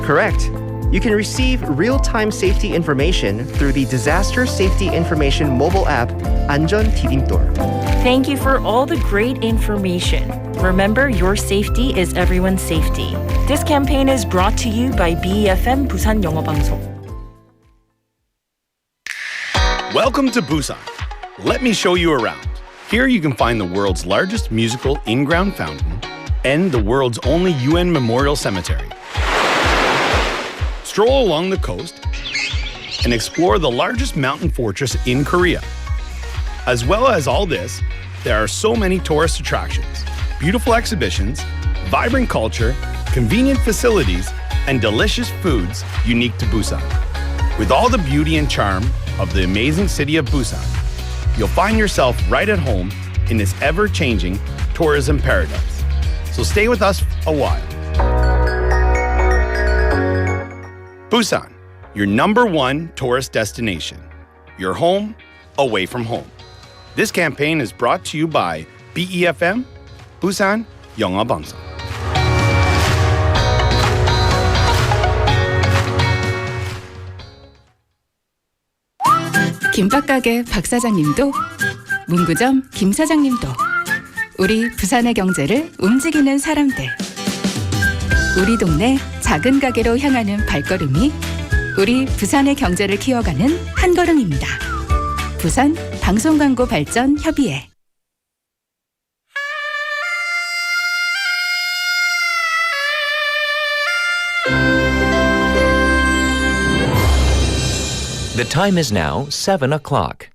correct. You can receive real-time safety information through the Disaster Safety Information mobile app 안전 디딤돌. Thank you for all the great information. Remember, your safety is everyone's safety. This campaign is brought to you by BEFM 부산 영어방송. Welcome to Busan. Let me show you around. Here you can find the world's largest musical in-ground fountain and the world's only UN memorial cemetery. Stroll along the coast and explore the largest mountain fortress in Korea. As well as all this, there are so many tourist attractions, beautiful exhibitions, vibrant culture, convenient facilities, and delicious foods unique to Busan. With all the beauty and charm of the amazing city of Busan, you'll find yourself right at home in this ever-changing tourism paradise. So stay with us a while. Busan, your #1 tourist destination. Your home, away from home. This campaign is brought to you by BEFM, Busan 영어방송. 김밥가게 박 사장님도, 문구점 김 사장님도, 우리 부산의 경제를 움직이는 사람들. 우리 동네 작은 가게로 향하는 발걸음이 우리 부산의 경제를 키워가는 한 걸음입니다. 부산 방송광고 발전 협의회. The time is now 7 o'clock.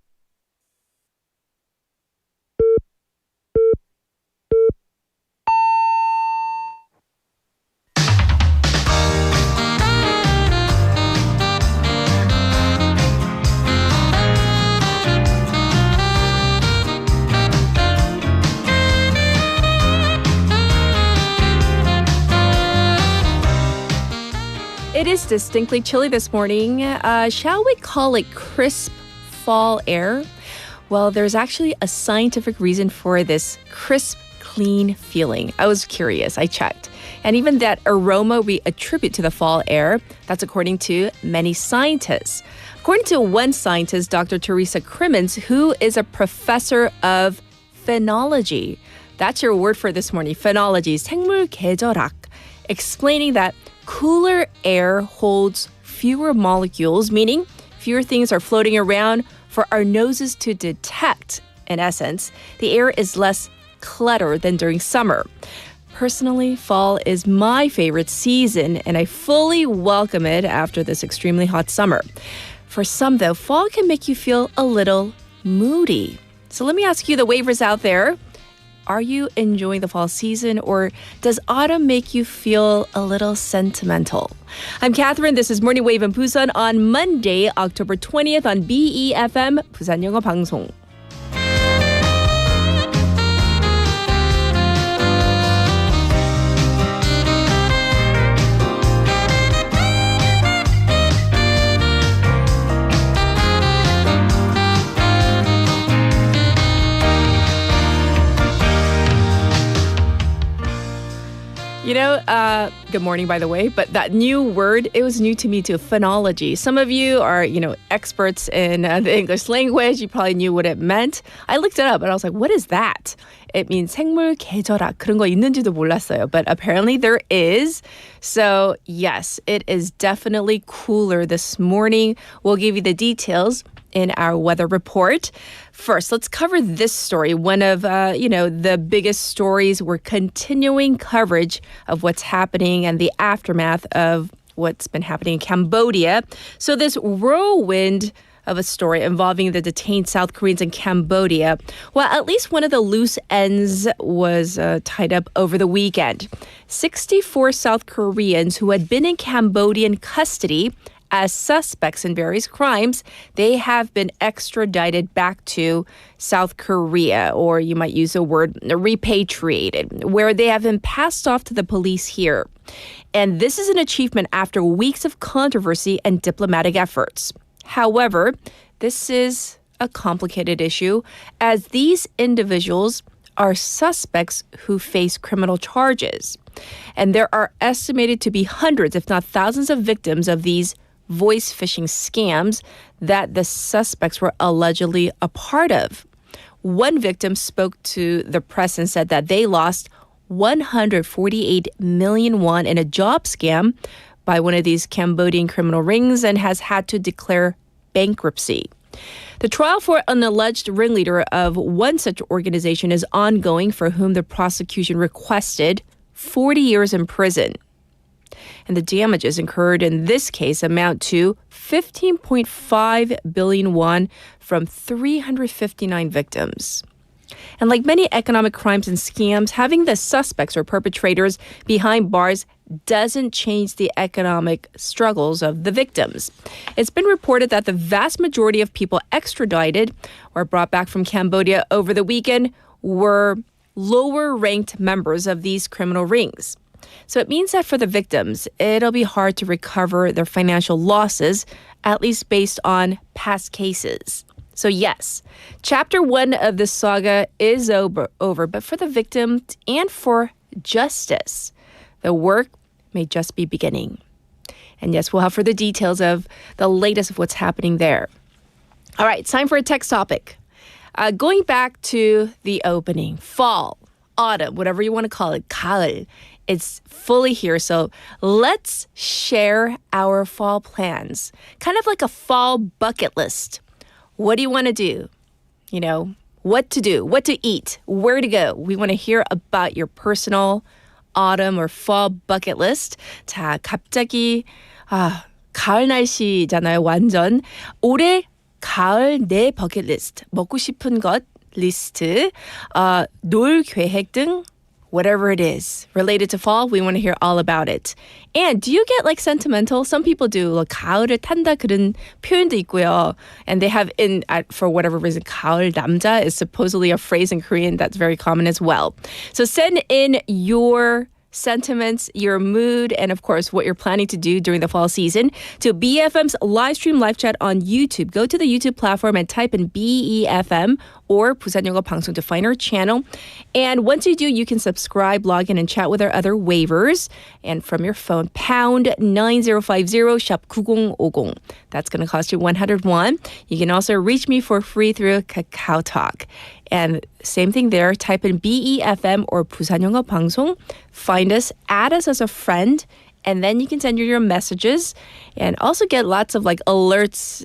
It is distinctly chilly this morning. Shall we call it crisp fall air? Well, there's actually a scientific reason for this crisp, clean feeling. I was curious. I checked. And even that aroma we attribute to the fall air, that's according to many scientists. According to one scientist, Dr. Teresa Crimmins, who is a professor of phenology. That's your word for this morning, phenology, 생물계절학, explaining that cooler air holds fewer molecules, meaning fewer things are floating around for our noses to detect. In essence, the air is less cluttered than during summer. Personally, fall is my favorite season, and I fully welcome it after this extremely hot summer. For some, though, fall can make you feel a little moody. So let me ask you, the wavers out there, are you enjoying the fall season, or does autumn make you feel a little sentimental? I'm Catherine. This is Morning Wave in Busan on Monday, October 20th on BEFM 부산 영어 방송. You know, good morning, by the way, but that new word, it was new to me too, phenology. Some of you are, experts in the English language. You probably knew what it meant. I looked it up and I was like, what is that? It means 생물계절학. 그런 거 있는지도 몰랐어요, but apparently there is. So yes, it is definitely cooler this morning. We'll give you the details in our weather report. First, let's cover this story. One of, the biggest stories. We're continuing coverage of what's happening and the aftermath of what's been happening in Cambodia. So this whirlwind of a story involving the detained South Koreans in Cambodia. Well, at least one of the loose ends was tied up over the weekend. 64 South Koreans who had been in Cambodian custody as suspects in various crimes, they have been extradited back to South Korea, or you might use the word repatriated, where they have been passed off to the police here. And this is an achievement after weeks of controversy and diplomatic efforts. However, this is a complicated issue, as these individuals are suspects who face criminal charges. And there are estimated to be hundreds, if not thousands, of victims of these voice phishing scams that the suspects were allegedly a part of. One victim spoke to the press and said that they lost 148 million won in a job scam by one of these Cambodian criminal rings and has had to declare bankruptcy. The trial for an alleged ringleader of one such organization is ongoing, for whom the prosecution requested 40 years in prison. And the damages incurred in this case amount to 15.5 billion won from 359 victims. And like many economic crimes and scams, having the suspects or perpetrators behind bars doesn't change the economic struggles of the victims. It's been reported that the vast majority of people extradited or brought back from Cambodia over the weekend were lower-ranked members of these criminal rings. So it means that for the victims, it'll be hard to recover their financial losses, at least based on past cases. So yes, chapter 1 of this saga is over, but for the victims and for justice, the work may just be beginning. And yes, we'll have further details of the latest of what's happening there. All right, time for a text topic. Going back to the opening, fall, autumn, whatever you want to call it, 가을. It's fully here, so let's share our fall plans. Kind of like a fall bucket list. What do you want to do? You know, what to do, what to eat, where to go. We want to hear about your personal autumn or fall bucket list. 자, 갑자기 가을 날씨잖아요, 완전. 올해 가을 내 버킷 리스트, 먹고 싶은 것 리스트, 놀 계획 등 whatever it is related to fall, we want to hear all about it. And do you get like sentimental? Some people do. like, 가을을 탄다 그런 표현도 있고요. And they have for whatever reason, 가을 남자 is supposedly a phrase in Korean that's very common as well. So send in your sentiments, your mood, and of course, what you're planning to do during the fall season to BFM's live stream live chat on YouTube. Go to the YouTube platform and type in BEFM or Busan 영어 방송 to find our channel. And once you do, you can subscribe, log in, and chat with our other waivers. And from your phone, pound 9050 샵 9050. That's going to cost you 101. You can also reach me for free through Kakao Talk. And same thing there, type in BEFM or Busan 영어 방송. Find us, add us as a friend, and then you can send your messages and also get lots of like alerts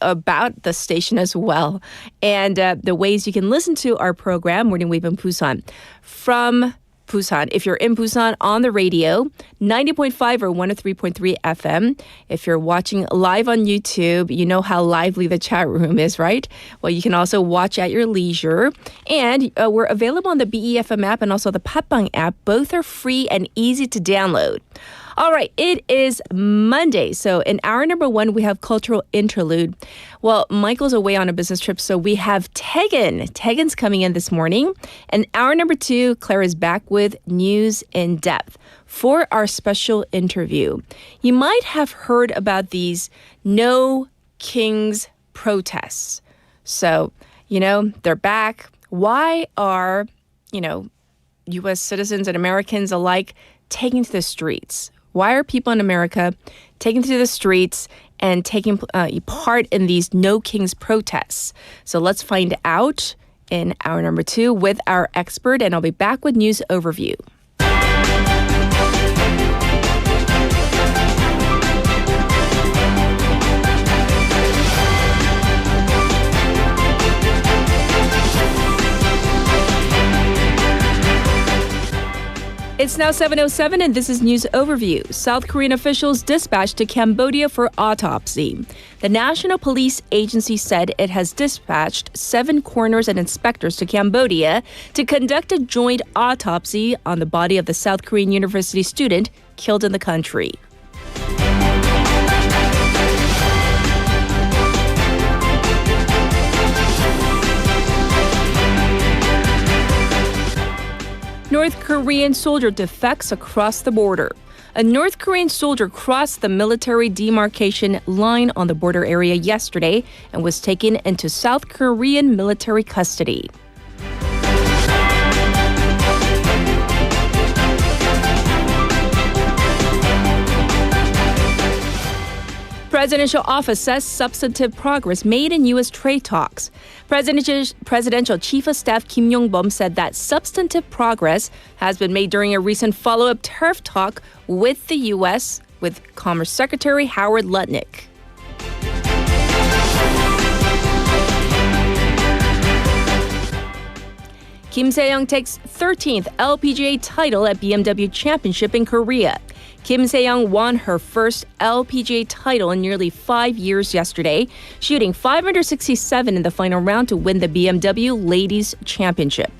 about the station as well. And the ways you can listen to our program, Morning Wave in Busan, from Busan. If you're in Busan on the radio, 90.5 or 103.3 FM. If you're watching live on YouTube, you know how lively the chat room is, right? Well, you can also watch at your leisure. And we're available on the BEFM app and also the Patbang app. Both are free and easy to download. All right, it is Monday. So in hour number 1, we have Cultural Interlude. Well, Michael's away on a business trip, so we have Tegan. Tegan's coming in this morning. And hour number 2, Claire is back with News in Depth for our special interview. You might have heard about these No Kings protests. So, you know, they're back. Why are, you know, U.S. citizens and Americans alike taking to the streets? Why are people in America taking to the streets and taking part in these No Kings protests? So let's find out in hour number 2 with our expert, and I'll be back with news overview. It's now 7:07 and this is News Overview. South Korean officials dispatched to Cambodia for autopsy. The National Police Agency said it has dispatched 7 coroners and inspectors to Cambodia to conduct a joint autopsy on the body of the South Korean university student killed in the country. North Korean soldier defects across the border. A North Korean soldier crossed the military demarcation line on the border area yesterday and was taken into South Korean military custody. Presidential office says substantive progress made in U.S. trade talks. Presidential Chief of Staff Kim Yong-bum said that substantive progress has been made during a recent follow-up tariff talk with the U.S. with Commerce Secretary Howard Lutnick. Kim Se-young takes 13th LPGA title at BMW Championship in Korea. Kim Se-young won her first LPGA title in nearly 5 years yesterday, shooting 567 in the final round to win the BMW Ladies Championship.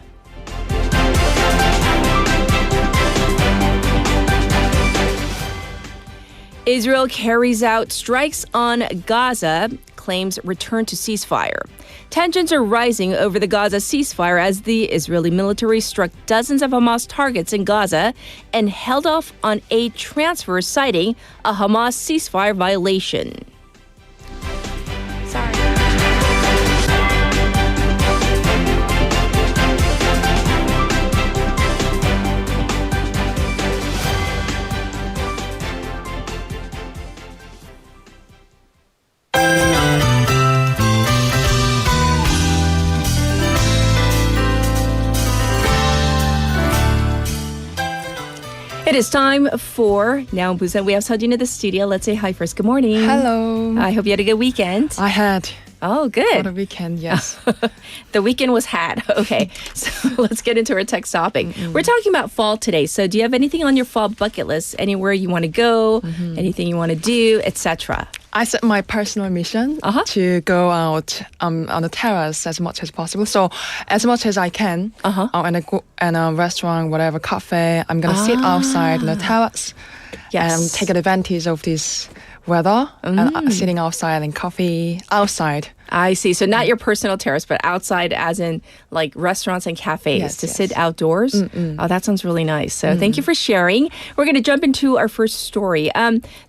Israel carries out strikes on Gaza, claims return to ceasefire. Tensions are rising over the Gaza ceasefire as the Israeli military struck dozens of Hamas targets in Gaza and held off on aid transfer, citing a Hamas ceasefire violation. Sorry. It is time for Now in Busan. We have Sejin in the studio. Let's say hi first. Good morning. Hello. I hope you had a good weekend. I had. Oh, good. For the weekend, yes. The weekend was had. Okay, so let's get into our text topic. We're talking about fall today. So do you have anything on your fall bucket list? Anywhere you want to go, anything you want to do, etc.? I set my personal mission to go out on the terrace as much as possible. So as much as I can, in a restaurant, whatever, cafe, I'm going to sit outside on the terrace and take advantage of this weather and sitting outside and coffee outside. I see. So not your personal terrace, but outside as in like restaurants and cafes to sit outdoors. Oh, that sounds really nice. So thank you for sharing. We're going to jump into our first story.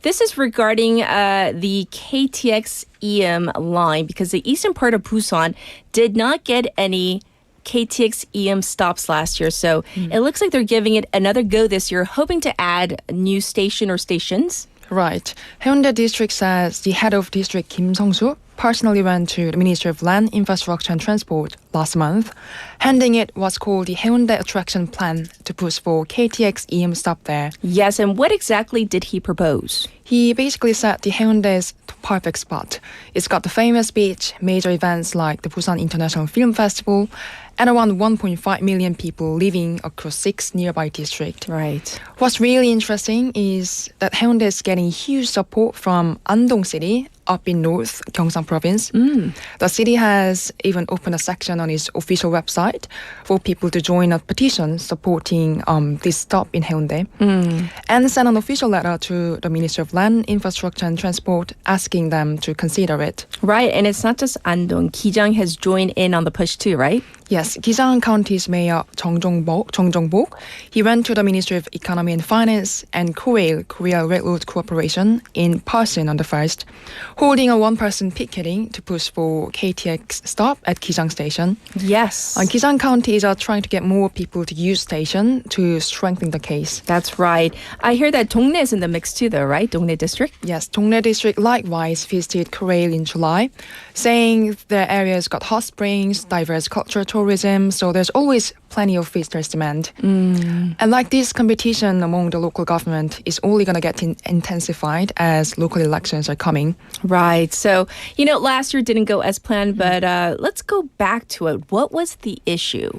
This is regarding the KTX-이음 line because the eastern part of Busan did not get any KTX-이음 stops last year. So it looks like they're giving it another go this year, hoping to add a new station or stations. Right. Haeundae District says the head of district Kim Sung-soo personally went to the Ministry of Land, Infrastructure and Transport last month, handing it what's called the Haeundae Attraction Plan to push for KTX-이음 stop there. Yes, and what exactly did he propose? He basically said the Haeundae is the perfect spot. It's got the famous beach, major events like the Busan International Film Festival, and around 1.5 million people living across 6 nearby districts. Right. What's really interesting is that Haeundae is getting huge support from Andong City up in North Gyeongsang Province. The city has even opened a section on its official website for people to join a petition supporting this stop in Haeundae and send an official letter to the Ministry of Land, Infrastructure and Transport asking them to consider it. Right, and it's not just Andong. Kijang has joined in on the push too, right? Yes, Gijang County's Mayor Jung Jong-bok, he went to the Ministry of Economy and Finance and Korea Railroad Corporation in person on the 1st, holding a one-person picketing to push for KTX stop at Gijang Station. Yes. Gijang County is trying to get more people to use station to strengthen the case. That's right. I hear that Dongnae is in the mix too, though, right? Dongnae District? Yes, Dongnae District likewise visited Korea in July, saying the area's got hot springs, diverse cultural tourism, so there's always plenty of visitors demand. And like this competition among the local government is only going to get intensified as local elections are coming. Right. So, last year didn't go as planned, but let's go back to it. What was the issue?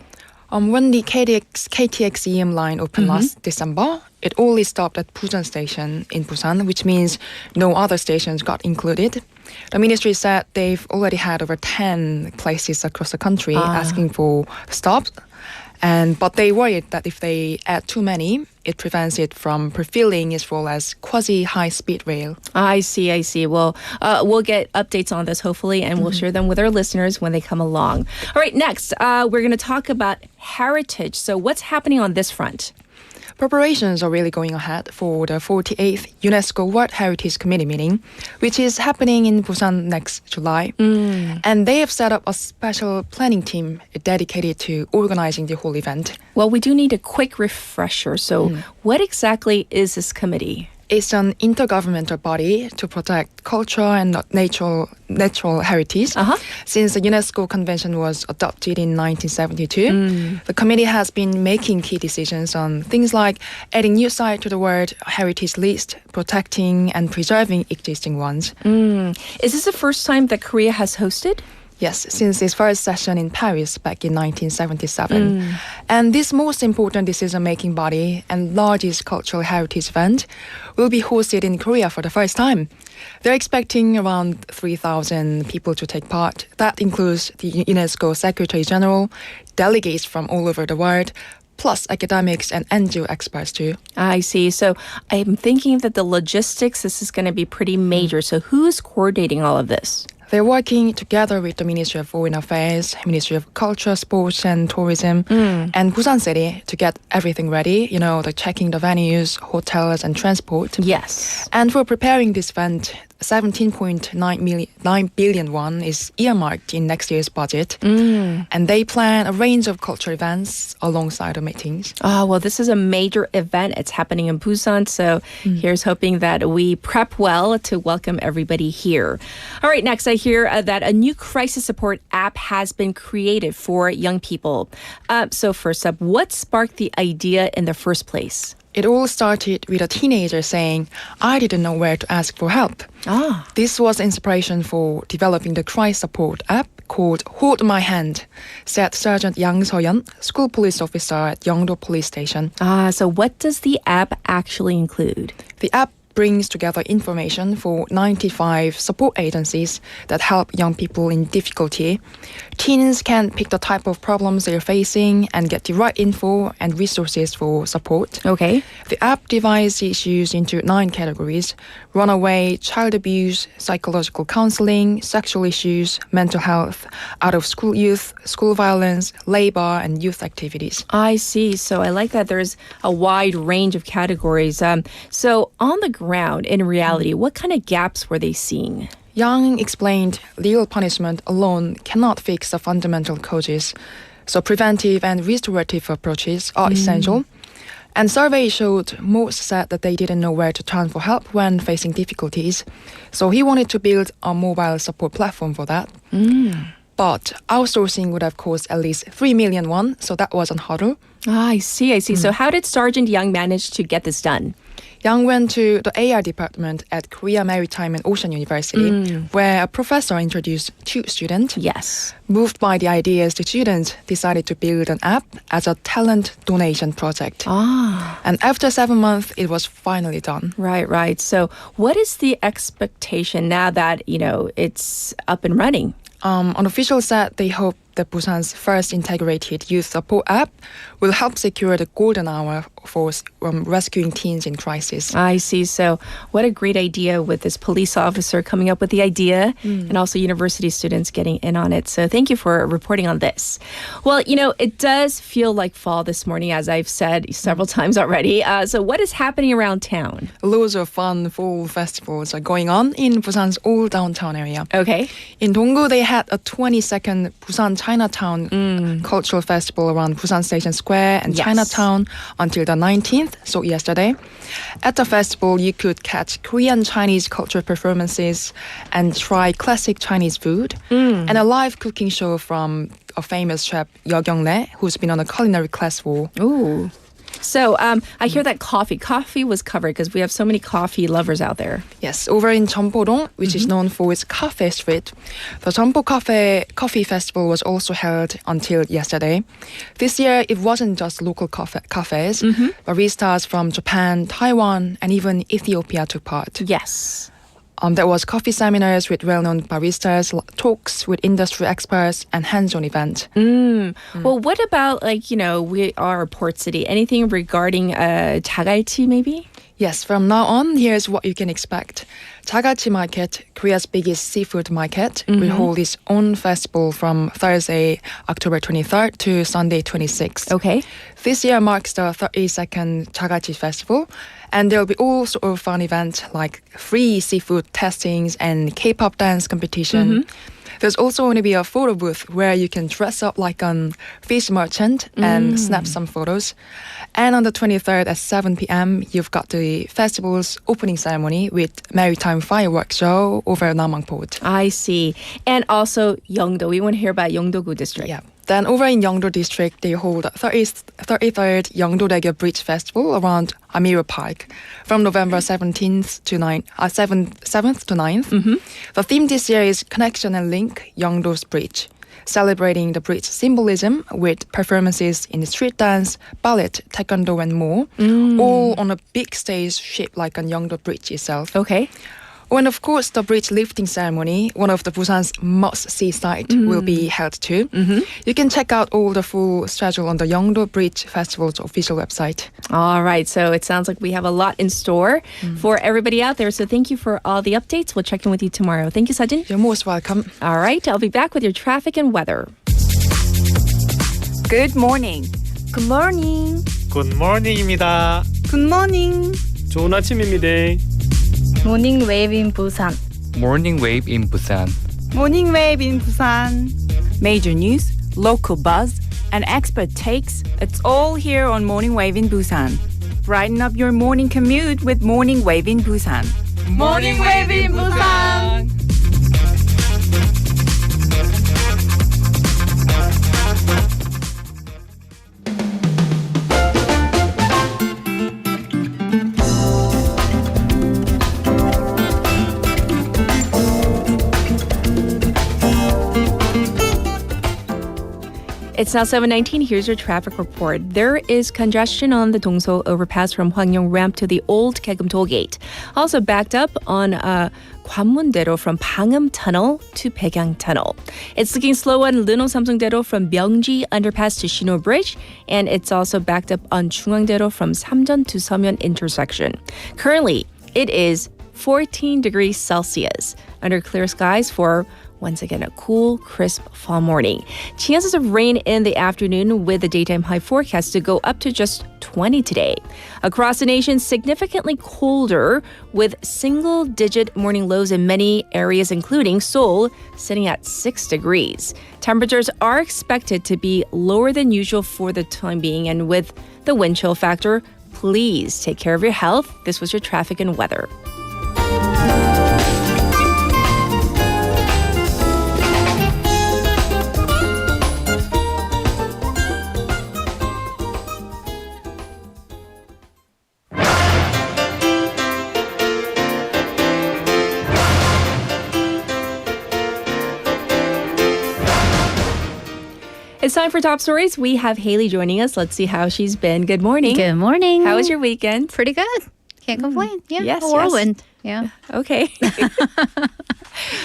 When the KTX-이음 line opened last December, it only stopped at Busan Station in Busan, which means no other stations got included. The ministry said they've already had over 10 places across the country asking for stops. But they worried that if they add too many, it prevents it from fulfilling its role as quasi-high-speed rail. I see. Well, we'll get updates on this, hopefully, and we'll share them with our listeners when they come along. All right, next, we're going to talk about heritage. So what's happening on this front? Preparations are really going ahead for the 48th UNESCO World Heritage Committee meeting, which is happening in Busan next July. And they have set up a special planning team dedicated to organizing the whole event. Well, we do need a quick refresher. So what exactly is this committee? It's an intergovernmental body to protect culture and natural heritage. Since the UNESCO Convention was adopted in 1972, the committee has been making key decisions on things like adding new sites to the World Heritage List, protecting and preserving existing ones. Is this the first time that Korea has hosted? Yes, since its first session in Paris back in 1977. And this most important decision-making body and largest cultural heritage event will be hosted in Korea for the first time. They're expecting around 3,000 people to take part. That includes the UNESCO Secretary General, delegates from all over the world, plus academics and NGO experts too. I see. So I'm thinking that the logistics, this is going to be pretty major. So who's coordinating all of this? They're working together with the Ministry of Foreign Affairs, Ministry of Culture, Sports and Tourism, and Busan City to get everything ready. You know, they're checking the venues, hotels, and transport. Yes. And for preparing this event, 17.9 billion won is earmarked in next year's budget. And they plan a range of cultural events alongside the meetings. Oh, well, this is a major event. It's happening in Busan. So here's hoping that we prep well to welcome everybody here. All right, next I hear that a new crisis support app has been created for young people. So first up, what sparked the idea in the first place? It all started with a teenager saying, I didn't know where to ask for help. This was inspiration for developing the crisis support app called Hold My Hand, said Sergeant Yang Seoyeon, school police officer at Yeongdo Police Station. So what does the app actually include? The app brings together information for 95 support agencies that help young people in difficulty. Teens can pick the type of problems they're facing and get the right info and resources for support. Okay. The app divides issues into 9 categories: runaway, child abuse, psychological counseling, sexual issues, mental health, out-of-school youth, school violence, labor, and youth activities. I see. So I like that there's a wide range of categories. So on the ground, in reality, what kind of gaps were they seeing? Yang explained legal punishment alone cannot fix the fundamental causes, so preventive and restorative approaches are essential. And surveys showed most said that they didn't know where to turn for help when facing difficulties. So he wanted to build a mobile support platform for that. But outsourcing would have cost at least 3 million won, so that was a hurdle. I see. So how did Sergeant Yang manage to get this done? Yang went to the AR department at Korea Maritime and Ocean University, where a professor introduced 2 students. Yes. Moved by the ideas, the students decided to build an app as a talent donation project. And after 7 months, it was finally done. Right. So what is the expectation now that, it's up and running? On official side, they hope that Busan's first integrated youth support app will help secure the golden hour for rescuing teens in crisis. I see. So what a great idea with this police officer coming up with the idea and also university students getting in on it. So thank you for reporting on this. Well, it does feel like fall this morning, as I've said several times already. So what is happening around town? Loads of fun fall festivals are going on in Busan's old downtown area. Okay. In Donggu, they had a 22nd Busan Chinatown cultural festival around Busan Station Square and Chinatown until the 19th, so yesterday. At the festival, you could catch Korean Chinese cultural performances and try classic Chinese food, and a live cooking show from a famous chef, Yeo Kyung-rae, who's been on a culinary class for. Ooh. So I hear that coffee was covered because we have so many coffee lovers out there. Yes, over in Cheonpo-dong, which is known for its cafe street, the Cheonpo Coffee Festival was also held until yesterday. This year, it wasn't just local cafes. Baristas from Japan, Taiwan, and even Ethiopia took part. Yes. There was coffee seminars with well-known baristas, talks with industry experts, and hands-on events. Well, what about, we are a port city. Anything regarding 자갈치, maybe? Yes, from now on, here's what you can expect. Jagalchi Market, Korea's biggest seafood market, will hold its own festival from Thursday, October 23rd to Sunday, 26th. Okay. This year marks the 32nd Jagalchi Festival, and there will be all sort of fun events like free seafood tastings and K-pop dance competition. There's also going to be a photo booth where you can dress up like a fish merchant and snap some photos. And on the 23rd at 7 p.m., you've got the festival's opening ceremony with maritime fireworks show over Namang Port. I see. And also Yeongdo. We want to hear about Yeongdo-gu district. Yeah. Then over in Yeongdo district, they hold 33rd Yeongdo-daegu Bridge Festival around Amira Park from November 7th to 9th. The theme this year is Connection and Link Yeongdo's Bridge, celebrating the bridge symbolism with performances in street dance, ballet, taekwondo, and more, all on a big stage shaped like a Yeongdo Bridge itself. Okay. Oh, and of course, the bridge lifting ceremony, one of the Busan's must-see sites, will be held too. You can check out all the full schedule on the Yeongdo Bridge Festival's official website. All right, so it sounds like we have a lot in store for everybody out there. So thank you for all the updates. We'll check in with you tomorrow. Thank you, Sajin. You're most welcome. All right, I'll be back with your traffic and weather. Good morning. Good morning. 굿모닝입니다. Good morning. 좋은 아침입니다. Morning wave in Busan. Morning wave in Busan. Morning wave in Busan. Major news, local buzz, and expert takes. It's all here on Morning Wave in Busan. Brighten up your morning commute with Morning Wave in Busan. Morning wave in Busan. It's now 7:19. Here's your traffic report. There is congestion on the Dongso overpass from Hwangyong Ramp to the Old Kaegum Toll Gate. Also backed up on Gwanmun-daero from Pangnam Tunnel to Baekyang Tunnel. It's looking slow on Leunong Samsung-daero from Myeongji Underpass to Shino Bridge, and it's also backed up on Chungang-daero from Samjeon to Seomyeon intersection. Currently, it is 14 degrees Celsius under clear skies for once again, a cool, crisp fall morning. Chances of rain in the afternoon with the daytime high forecast to go up to just 20 today. Across the nation, significantly colder with single-digit morning lows in many areas, including Seoul, sitting at 6 degrees. Temperatures are expected to be lower than usual for the time being, and with the wind chill factor, please take care of your health. This was your traffic and weather. It's time for Top Stories. We have Haley joining us. Let's see how she's been. Good morning. Good morning. How was your weekend? Pretty good. Can't complain. Yeah, Yes, a whirlwind. Yeah. Okay.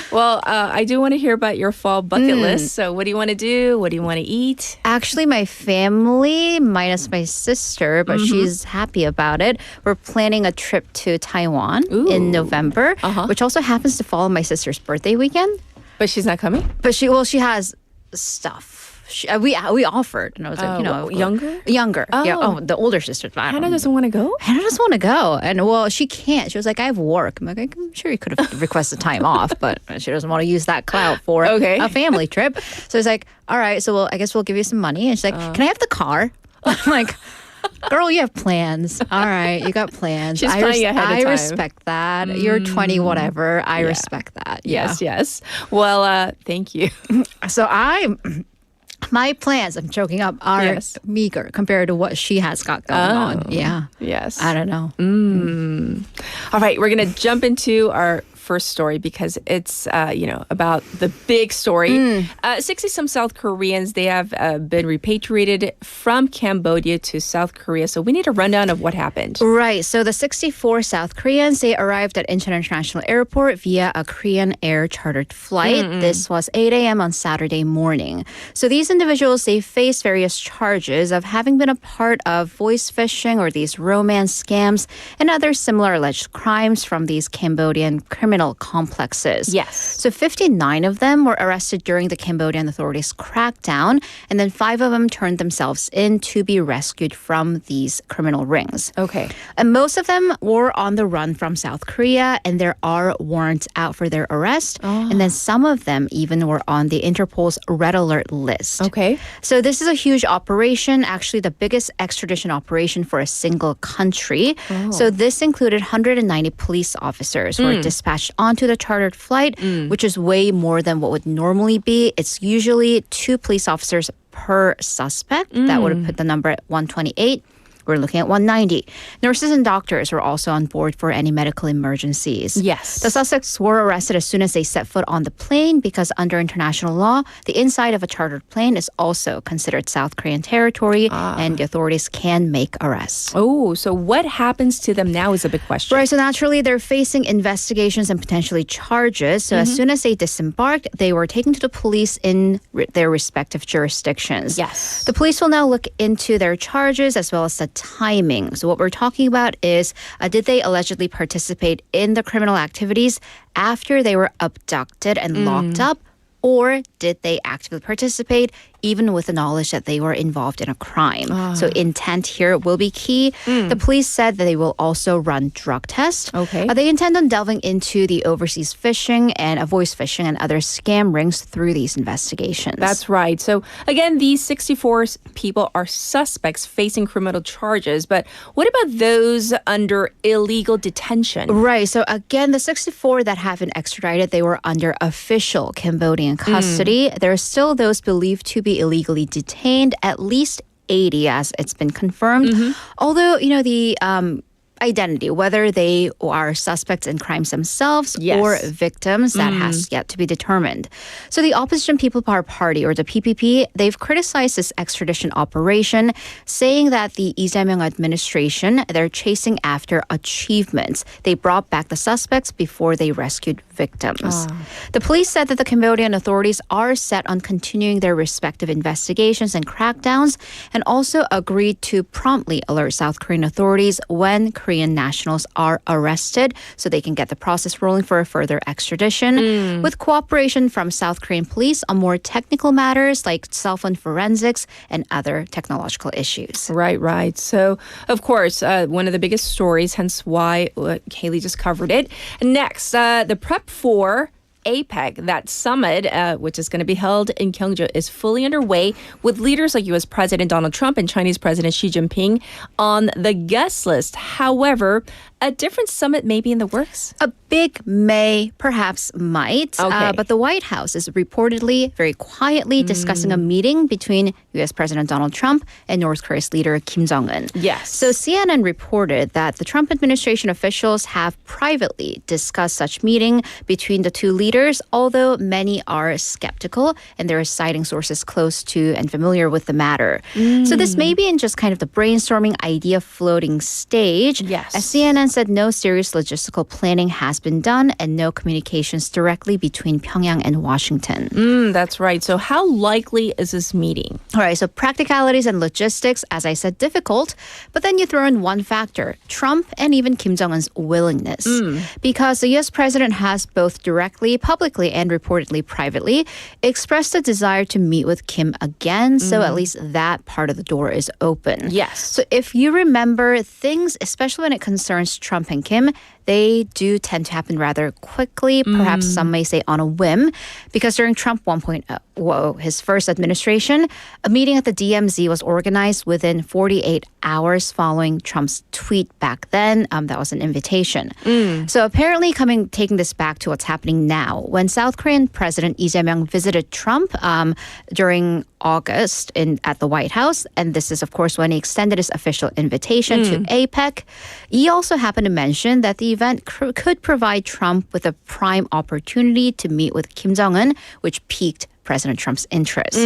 Well, I do want to hear about your fall bucket list. So what do you want to do? What do you want to eat? Actually, my family, minus my sister, but she's happy about it. We're planning a trip to Taiwan in November, which also happens to fall on my sister's birthday weekend. But she's not coming? But she has stuff. We offered, and I was like, younger? Younger. Oh. Yeah. Oh, the older sister. Hannah doesn't want to go? Hannah doesn't want to go. And well, she can't. She was like, I have work. I'm like, I'm sure you could have requested time off, but she doesn't want to use that clout for a family trip. So it's like, all right, so I guess we'll give you some money. And she's like, can I have the car? I'm like, girl, you have plans. All right, you got plans. She's planning ahead of time. I respect that. You're 20, whatever. I respect that. Yes, yes. Well, thank you. So my plans, I'm choking up, are meager compared to what she has got going on. Yeah. Yes. I don't know. All right, we're going to jump into our first story because it's, about the big story. 60-some South Koreans, they have been repatriated from Cambodia to South Korea. So we need a rundown of what happened. Right. So the 64 South Koreans, they arrived at Incheon International Airport via a Korean Air chartered flight. This was 8 a.m. on Saturday morning. So these individuals, they face various charges of having been a part of voice phishing or these romance scams and other similar alleged crimes from these Cambodian criminal criminal complexes. Yes. So 59 of them were arrested during the Cambodian authorities' crackdown, and then 5 of them turned themselves in to be rescued from these criminal rings. Okay. And most of them were on the run from South Korea, and there are warrants out for their arrest. And then some of them even were on the Interpol's red alert list. Okay. So this is a huge operation, actually the biggest extradition operation for a single country. So this included 190 police officers who were dispatched onto the chartered flight, which is way more than what would normally be. It's usually 2 police officers per suspect. That would have put the number at 128. We're looking at 190. Nurses and doctors were also on board for any medical emergencies. Yes. The suspects were arrested as soon as they set foot on the plane because under international law, the inside of a chartered plane is also considered South Korean territory and the authorities can make arrests. Oh, so what happens to them now is a big question. Right, so naturally they're facing investigations and potentially charges. So as soon as they disembarked, they were taken to the police in their respective jurisdictions. Yes. The police will now look into their charges as well as the timing. So what we're talking about is did they allegedly participate in the criminal activities after they were abducted and locked up, or did they actively participate even with the knowledge that they were involved in a crime? So intent here will be key. The police said that they will also run drug tests. Okay. They intend on delving into the overseas fishing and voice fishing and other scam rings through these investigations. That's right. So again, these 64 people are suspects facing criminal charges. But what about those under illegal detention? Right. So again, the 64 that have been extradited, they were under official Cambodian custody. There are still those believed to be illegally detained, at least 80 as it's been confirmed. Although, the identity, whether they are suspects in crimes themselves or victims, that has yet to be determined. So the Opposition People Power Party, or the PPP, they've criticized this extradition operation, saying that the Lee Jae-myung administration, they're chasing after achievements. They brought back the suspects before they rescued victims. The police said that the Cambodian authorities are set on continuing their respective investigations and crackdowns, and also agreed to promptly alert South Korean authorities when Korean nationals are arrested so they can get the process rolling for a further extradition with cooperation from South Korean police on more technical matters like cell phone forensics and other technological issues. Right. So, of course, one of the biggest stories, hence why Kaylee just covered it. Next, the prep for APEC, that summit, which is going to be held in Gyeongju, is fully underway with leaders like U.S. President Donald Trump and Chinese President Xi Jinping on the guest list. However, a different summit may be in the works. A big may, perhaps might. But the White House is reportedly very quietly discussing a meeting between U.S. President Donald Trump and North Korea's leader Kim Jong-un. Yes. So CNN reported that the Trump administration officials have privately discussed such meeting between the two leaders, although many are skeptical and they're citing sources close to and familiar with the matter. So this may be in just kind of the brainstorming idea floating stage. Yes. As CNN said, no serious logistical planning has been done and no communications directly between Pyongyang and Washington. That's right. So how likely is this meeting? All right, so practicalities and logistics, as I said, difficult. But then you throw in one factor, Trump and even Kim Jong-un's willingness. Because the U.S. president has both directly, publicly, and reportedly privately expressed a desire to meet with Kim again. So at least that part of the door is open. Yes. So if you remember, things, especially when it concerns Trump and Kim, they do tend to happen rather quickly, perhaps some may say on a whim, because during Trump 1.0, his first administration, a meeting at the DMZ was organized within 48 hours following Trump's tweet back then. That was an invitation. So apparently taking this back to what's happening now, when South Korean President Lee Jae-myung visited Trump during August at the White House, and this is, of course, when he extended his official invitation to APEC. He also happened to mention that the event could provide Trump with a prime opportunity to meet with Kim Jong-un, which piqued President Trump's interest.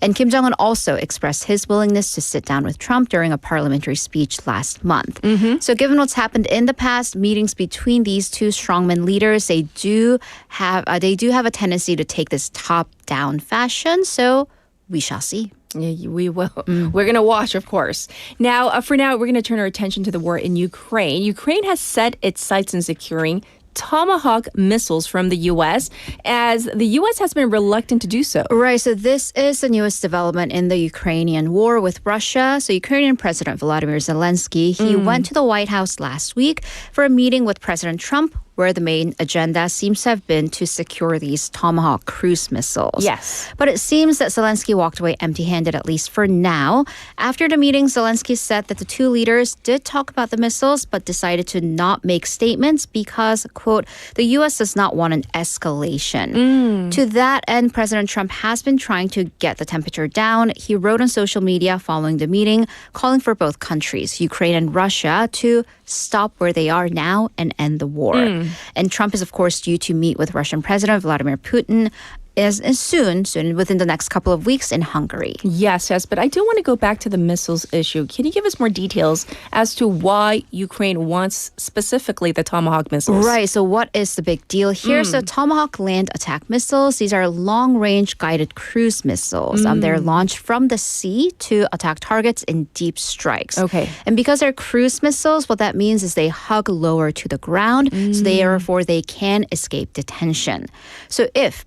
And Kim Jong-un also expressed his willingness to sit down with Trump during a parliamentary speech last month. So given what's happened in the past, meetings between these two strongman leaders, they do have a tendency to take this top-down fashion. So we shall see. Yeah, we will. We're going to watch, of course. Now, for now, we're going to turn our attention to the war in Ukraine. Ukraine has set its sights on securing Tomahawk missiles from the U.S., as the U.S. has been reluctant to do so. Right, so this is the newest development in the Ukrainian war with Russia. So Ukrainian President Volodymyr Zelensky, he went to the White House last week for a meeting with President Trump, where the main agenda seems to have been to secure these Tomahawk cruise missiles. Yes. But it seems that Zelensky walked away empty-handed, at least for now. After the meeting, Zelensky said that the two leaders did talk about the missiles, but decided to not make statements because, quote, the U.S. does not want an escalation. To that end, President Trump has been trying to get the temperature down. He wrote on social media following the meeting, calling for both countries, Ukraine and Russia, to stop where they are now and end the war. And Trump is, of course, due to meet with Russian President Vladimir Putin soon, within the next couple of weeks in Hungary. Yes, but I do want to go back to the missiles issue. Can you give us more details as to why Ukraine wants specifically the Tomahawk missiles? Right, so what is the big deal here? So Tomahawk land attack missiles, these are long-range guided cruise missiles. They're launched from the sea to attack targets in deep strikes. Okay. And because they're cruise missiles, what that means is they hug lower to the ground, so therefore they can escape detention. So if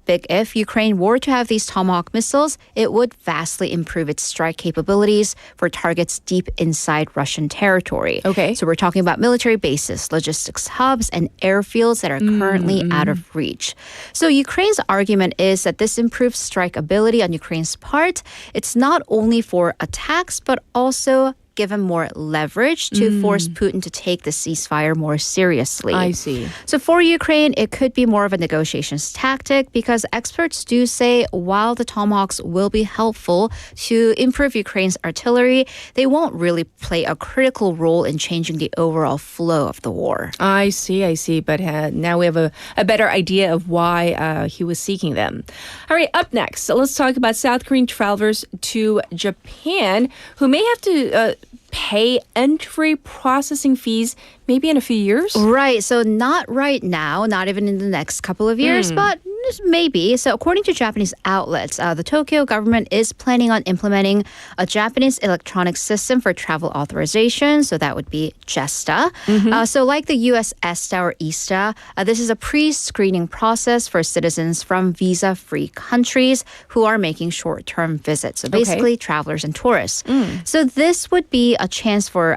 Ukraine were to have these Tomahawk missiles, it would vastly improve its strike capabilities for targets deep inside Russian territory. Okay. So we're talking about military bases, logistics hubs, and airfields that are currently out of reach. So Ukraine's argument is that this improves strike ability on Ukraine's part. It's not only for attacks, but also give him more leverage to force Putin to take the ceasefire more seriously. I see. So for Ukraine, it could be more of a negotiations tactic because experts do say while the Tomahawks will be helpful to improve Ukraine's artillery, they won't really play a critical role in changing the overall flow of the war. I see. But now we have a better idea of why he was seeking them. All right, up next, let's talk about South Korean travelers to Japan who may have to pay entry processing fees maybe in a few years? Right. So not right now, not even in the next couple of years, but maybe. So according to Japanese outlets, the Tokyo government is planning on implementing a Japanese electronic system for travel authorization. So that would be JESTA. So like the US ESTA or ESTA, this is a pre-screening process for citizens from visa-free countries who are making short-term visits. So basically travelers and tourists. So this would be a change for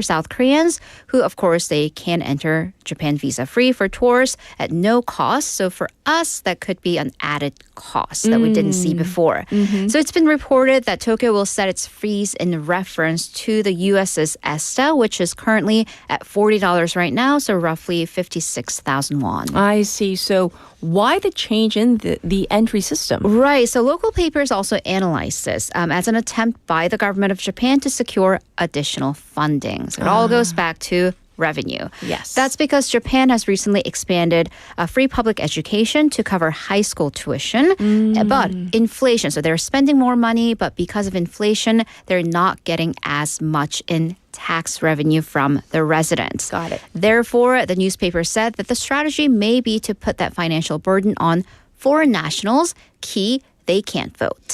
South Koreans who, of course, they can enter Japan visa-free for tours at no cost. So for us, that could be an added cost that we didn't see before. So it's been reported that Tokyo will set its fees in reference to the US's ESTA, which is currently at $40 right now, so roughly 56,000 won. I see. So why the change in the entry system? Right. So local papers also analyze this as an attempt by the government of Japan to secure additional funding. So it all goes back to revenue. Yes. That's because Japan has recently expanded free public education to cover high school tuition. But inflation, so they're spending more money, but because of inflation, they're not getting as much in tax revenue from the residents. Got it. Therefore, the newspaper said that the strategy may be to put that financial burden on foreign nationals, they can't vote.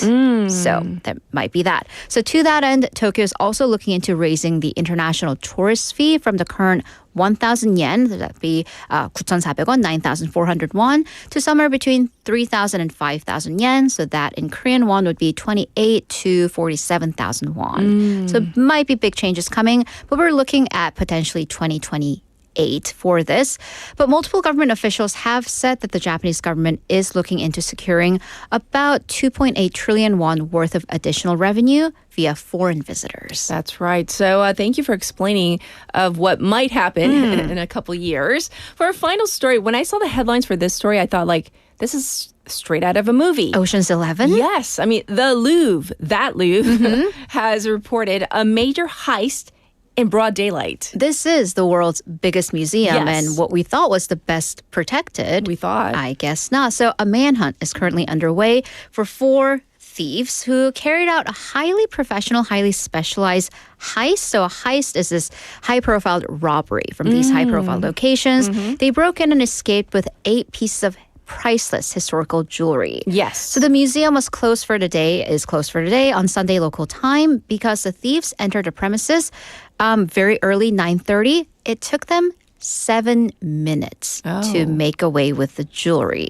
So that might be that. So to that end, Tokyo is also looking into raising the international tourist fee from the current 1,000 yen, that'd be 9,400 won, 9,400 won, to somewhere between 3,000 and 5,000 yen. So that in Korean won would be 28 to 47,000 won. So it might be big changes coming, but we're looking at potentially 2028 for this. But multiple government officials have said that the Japanese government is looking into securing about 2.8 trillion won worth of additional revenue via foreign visitors. That's right. So thank you for explaining of what might happen in a couple years. For our final story, when I saw the headlines for this story, I thought this is straight out of a movie. Ocean's 11? Yes. I mean, the Louvre, has reported a major heist in broad daylight. This is the world's biggest museum, Yes. and what we thought was the best protected. We thought. I guess not. So a manhunt is currently underway for 4 thieves who carried out a highly professional, highly specialized heist. So a heist is this high-profile robbery from these high-profile locations. They broke in and escaped with 8 pieces of priceless historical jewelry. Yes. So the museum is closed for today on Sunday local time because the thieves entered the premises very early, 9:30. It took them 7 minutes to make away with the jewelry.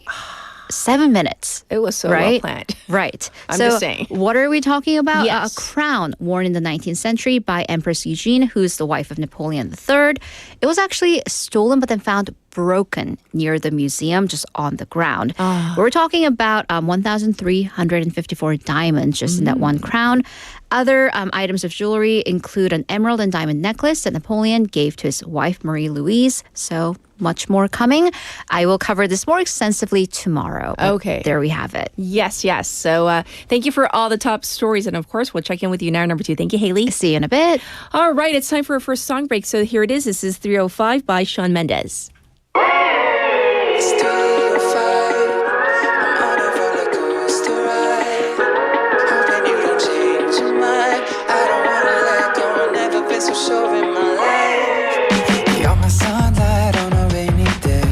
7 minutes. It was so right? well planned. Right. I'm so just saying. What are we talking about? Yes. A crown worn in the 19th century by Empress Eugene, who's the wife of Napoleon III. It was actually stolen but then found broken near the museum, just on the ground. We're talking about 1,354 diamonds just in that one crown. Other items of jewelry include an emerald and diamond necklace that Napoleon gave to his wife, Marie Louise. So much more coming. I will cover this more extensively tomorrow. Okay. There we have it. Yes. So thank you for all the top stories. And of course, we'll check in with you in hour number 2. Thank you, Haley. See you in a bit. All right. It's time for our first song break. So here it is. This is 305 by Shawn Mendes. It's 305. I'm on a roller coaster ride. Hoping you don't change your mind. I don't wanna let go. Never been so sure in my life. You're my sunlight on a rainy day.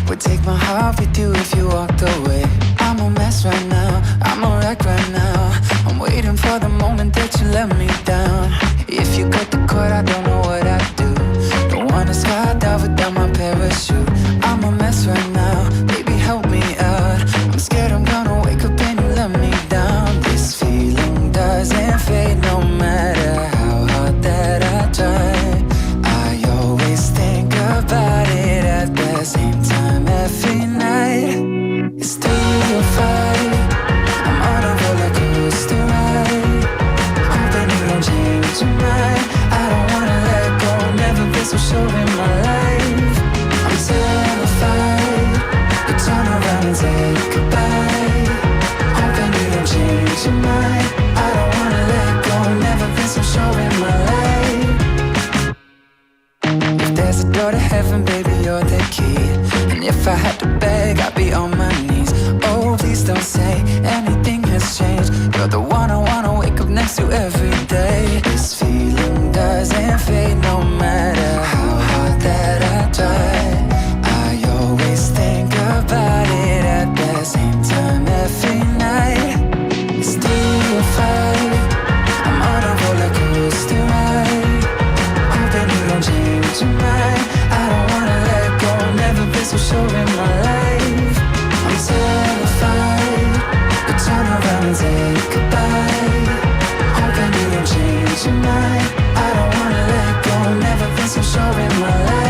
Would take my heart with you if you walked away. I'm a mess right now. I'm a wreck right now. I'm waiting for the moment that you let me down. If you cut the cord, I don't know what I'd do. Don't wanna skydive without my parachute. I'm a mess right now, baby help me out. I'm scared I'm gonna wake up and you let me down. This feeling doesn't fade no matter how hard that I try. I always think about it at the same time every night. It's 305, I'm on a roller coaster ride. Hoping you don't change your mind. I don't wanna let go, never been so sure in my life. I'm terrified, you turn around and say goodbye. Hoping you don't change your mind. I don't wanna let go, never been so sure in my life. If there's a door to heaven, baby, you're the key. And if I had to beg, I'd be on my knees. Oh, please don't say anything has changed. You're the one I wanna wake up next to every day. This feeling doesn't fade no matter how hard that I try. I always think about it at the same time every night. It's 305, I'm on a roller coaster ride. Hoping you don't change your mind. I don't wanna let go, never been so sure in my life. I'm terrified, you turn around and say goodbye. Hoping you don't change your mind. I don't wanna let go, never been so sure in my life.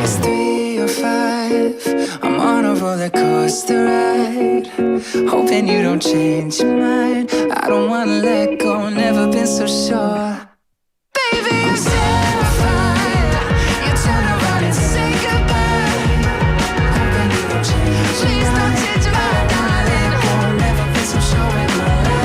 It's 305, I'm on a roller coaster ride. Hoping you don't change your mind. I don't wanna let go, never been so sure. Baby, I'm terrified. You turn around and say goodbye. Hoping you don't change. Please don't change your mind, darling. I'll never been so sure in my life.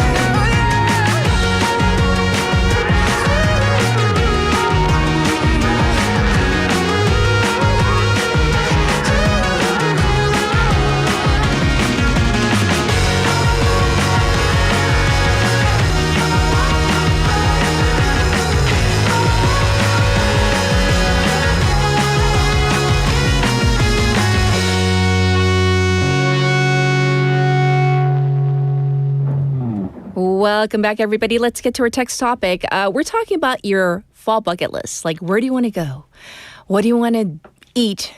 Welcome back, everybody. Let's get to our text topic. We're talking about your fall bucket list. Like, where do you want to go? What do you want to eat?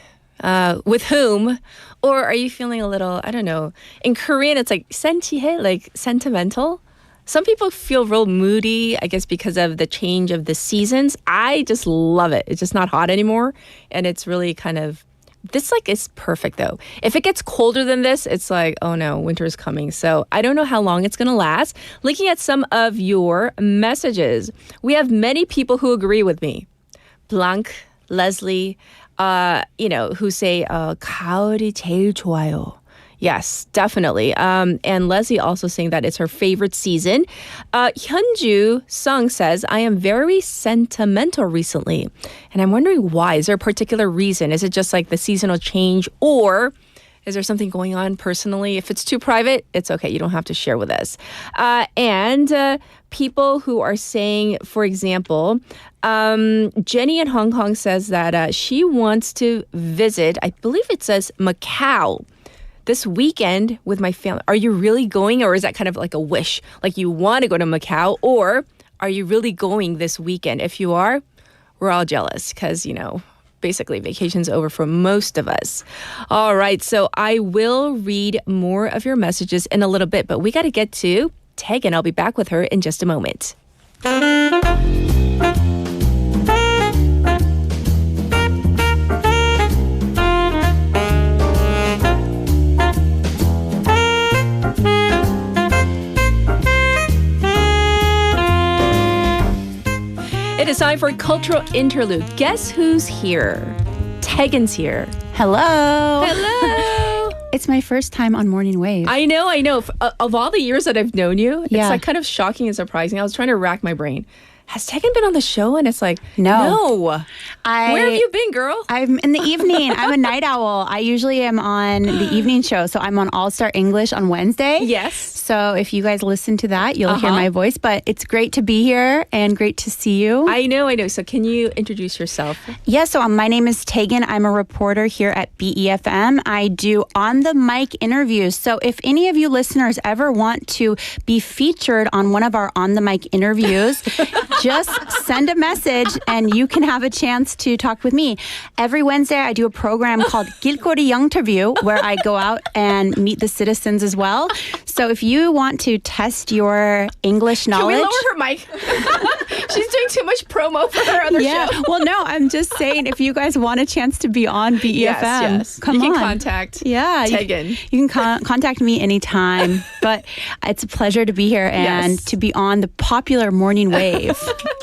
With whom? Or are you feeling a little, I don't know. In Korean, it's like sentihe, like sentimental. Some people feel real moody, I guess, because of the change of the seasons. I just love it. It's just not hot anymore. And it's really kind of, this like is perfect though. If it gets colder than this, it's like, oh no, winter is coming. So I don't know how long it's going to last. Looking at some of your messages, we have many people who agree with me. Blanc, Leslie, who say, 가을이 제일 좋아요. Yes, definitely. And Leslie also saying that it's her favorite season. Hyunju Sung says, I am very sentimental recently. And I'm wondering why. Is there a particular reason? Is it just like the seasonal change? Or Is there something going on personally? If it's too private, it's okay. You don't have to share with us. And people who are saying, for example, Jenny in Hong Kong says that she wants to visit, I believe it says Macau, this weekend with my family. Are you really going, or is that kind of like a wish? Like you want to go to Macau, or are you really going this weekend? If you are, we're all jealous because, basically vacation's over for most of us. All right, so I will read more of your messages in a little bit, but we got to get to Tegan. I'll be back with her in just a moment. It is time for Cultural Interlude. Guess who's here? Tegan's here. Hello. Hello. It's my first time on Morning Wave. I know. Of all the years that I've known you, it's like kind of shocking and surprising. I was trying to rack my brain. Has Tegan been on the show? And it's like, no. Where have you been, girl? I'm in the evening. I'm a night owl. I usually am on the evening show. So I'm on All Star English on Wednesday. Yes. So if you guys listen to that, you'll hear my voice. But it's great to be here and great to see you. I know. So can you introduce yourself? Yeah, so my name is Tegan. I'm a reporter here at BEFM. I do on-the-mic interviews. So if any of you listeners ever want to be featured on one of our on-the-mic interviews, just send a message and you can have a chance to talk with me. Every Wednesday, I do a program called 길거리 영터뷰 where I go out and meet the citizens as well. So if you want to test your English knowledge... Can we lower her mic? She's doing too much promo for her other show. Well, no, I'm just saying if you guys want a chance to be on BEFM, come on. You can contact Tegan. You can contact me anytime. But it's a pleasure to be here and to be on the popular Morning Wave.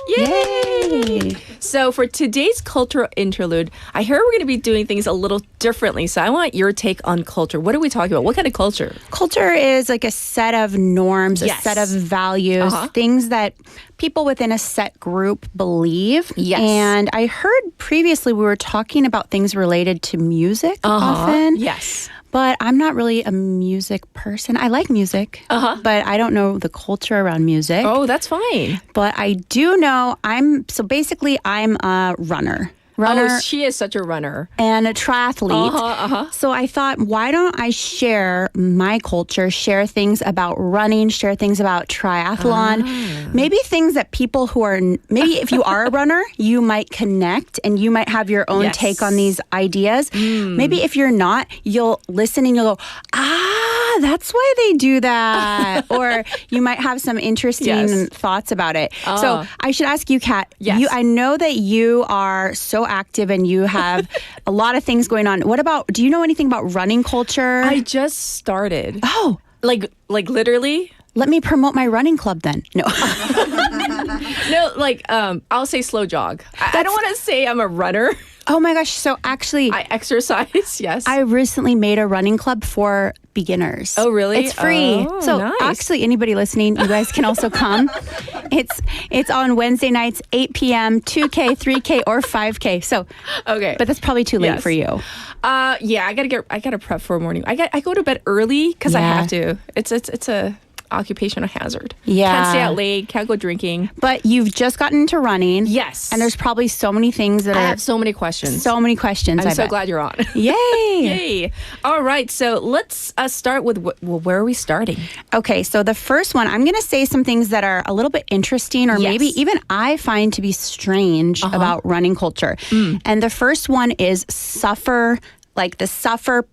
Yay! So for today's cultural interlude, I heard we're going to be doing things a little differently. So I want your take on culture. What are we talking about? What kind of culture? Culture is like a set of norms, a set of values, things that people within a set group believe. Yes. And I heard previously we were talking about things related to music often. Yes. But I'm not really a music person. I like music, but I don't know the culture around music. Oh, that's fine. But I do know I'm a runner. Oh, she is such a runner. And a triathlete. So I thought, why don't I share my culture, share things about running, share things about triathlon, maybe things that people who are, maybe if you are a runner, you might connect and you might have your own take on these ideas. Maybe if you're not, you'll listen and you'll go, that's why they do that. Or you might have some interesting thoughts about it. So I should ask you, Kat, I know that you are so active and you have a lot of things going on. Do you know anything about running culture? I just started. Oh. Like literally? Let me promote my running club then. No. No, I'll say slow jog. I don't want to say I'm a runner. Oh my gosh. So actually, I exercise, yes. I recently made a running club for beginners. Oh, really? It's free. Oh, so nice. Actually, anybody listening, you guys can also come. It's on Wednesday nights, 8 p.m., 2K, 3K, or 5K. So, okay. But that's probably too late for you. Yeah, I gotta prep for a morning. I go to bed early because I have to. It's a occupational hazard. Yeah. Can't stay out late, can't go drinking. But you've just gotten into running. Yes. And there's probably so many things that I have so many questions. So many questions. I'm so glad you're on. Yay. Yay. All right. So let's start with, where are we starting? Okay. So the first one, I'm going to say some things that are a little bit interesting or maybe even I find to be strange about running culture. And the first one is suffer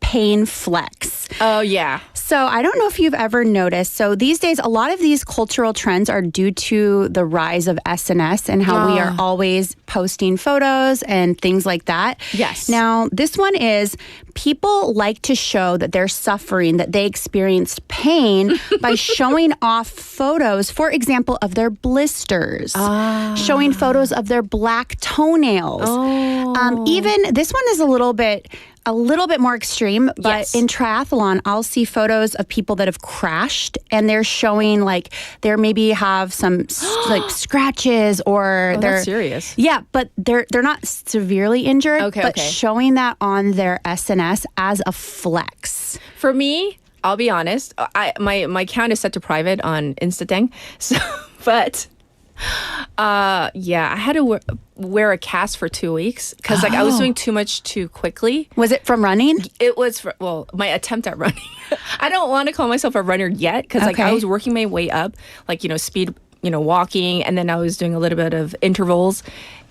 pain flex. Oh, yeah. So I don't know if you've ever noticed. So these days, a lot of these cultural trends are due to the rise of SNS and how we are always posting photos and things like that. Yes. Now, this one is people like to show that they're suffering, that they experienced pain by showing off photos, for example, of their blisters, showing photos of their black toenails. Even this one is a little bit a little bit more extreme, but Yes. in triathlon, I'll see photos of people that have crashed and they're showing like they maybe have some like scratches or they're that's serious. Yeah, but they're not severely injured, Okay, but okay. showing that on their SNS as a flex. For me, I'll be honest. My account is set to private on Instadang. So, but I had to wear a cast for 2 weeks because I was doing too much too quickly. Was it from running? It was my attempt at running. I don't want to call myself a runner yet because Okay. I was working my way up, speed, walking, and then I was doing a little bit of intervals,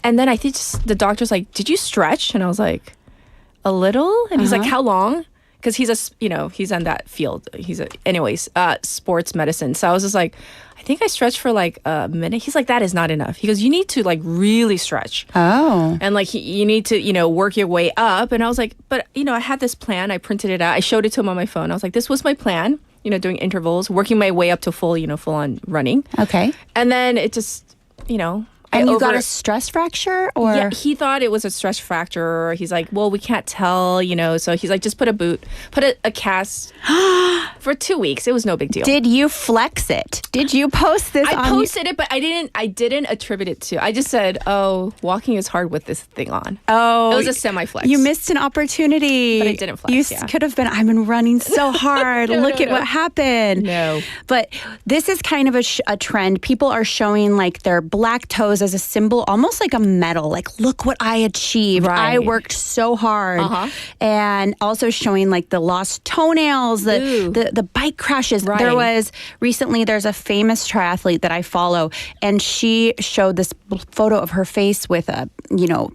and then I think the doctor's like, "Did you stretch?" And I was like, "A little," and he's like, "How long?" Because he's he's on that field. Anyways, sports medicine. So I was just like, I think I stretched for like a minute. He's like, that is not enough. He goes, you need to like really stretch. Oh. And like you need to, work your way up. And I was like, but I had this plan. I printed it out. I showed it to him on my phone. I was like, this was my plan. Doing intervals, working my way up to full on running. Okay. And then it just, And you got a stress fracture, or yeah, he thought it was a stress fracture. He's like, well, we can't tell, So he's like, just put a cast for 2 weeks. It was no big deal. Did you flex it? Did you post this? I posted it, but I didn't attribute it to. I just said, oh, walking is hard with this thing on. Oh, it was a semi-flex. You missed an opportunity. But I didn't flex, You yeah. could have been, I've been running so hard. Look at what happened. No. But this is kind of a trend. People are showing like their black toes as a symbol, almost like a medal. Like, look what I achieved. Right. I worked so hard. And also showing like the lost toenails, the bike crashes. Right. There's a famous triathlete that I follow, and she showed this photo of her face with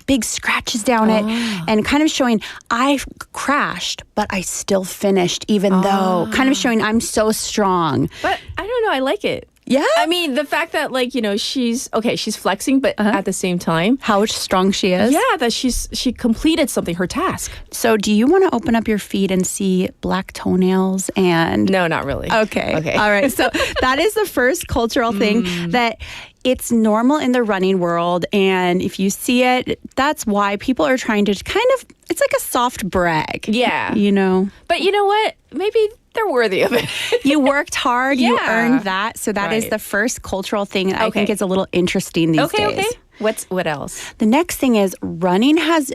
big scratches down it, and kind of showing I crashed, but I still finished, even though kind of showing I'm so strong. But I don't know. I like it. Yeah. I mean, the fact that she's flexing, but at the same time, how strong she is. Yeah, that she completed something, her task. So do you want to open up your feet and see black toenails? And no, not really. Okay. All right. So that is the first cultural thing that it's normal in the running world. And if you see it, that's why people are trying to it's like a soft brag. Yeah. But you know what? Maybe they're worthy of it. You worked hard. You Yeah. earned that. So that is Right. the first cultural thing that I think is a little interesting these days. Okay. What else? The next thing is running has,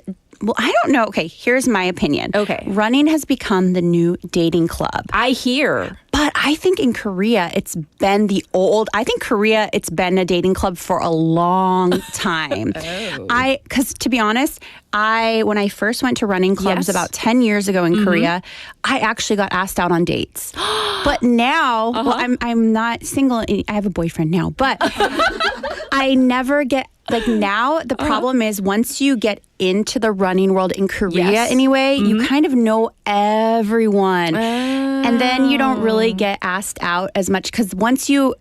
I don't know. Okay, here's my opinion. Okay. Running has become the new dating club. I hear. But I think in Korea, it's been it's been a dating club for a long time. Because to be honest, when I first went to running clubs Yes. about 10 years ago in Korea, I actually got asked out on dates. But now, I'm not single. I have a boyfriend now, but I never get, now the problem is once you get into the running world in Korea anyway, you kind of know everyone. And then you don't really get asked out as much because once you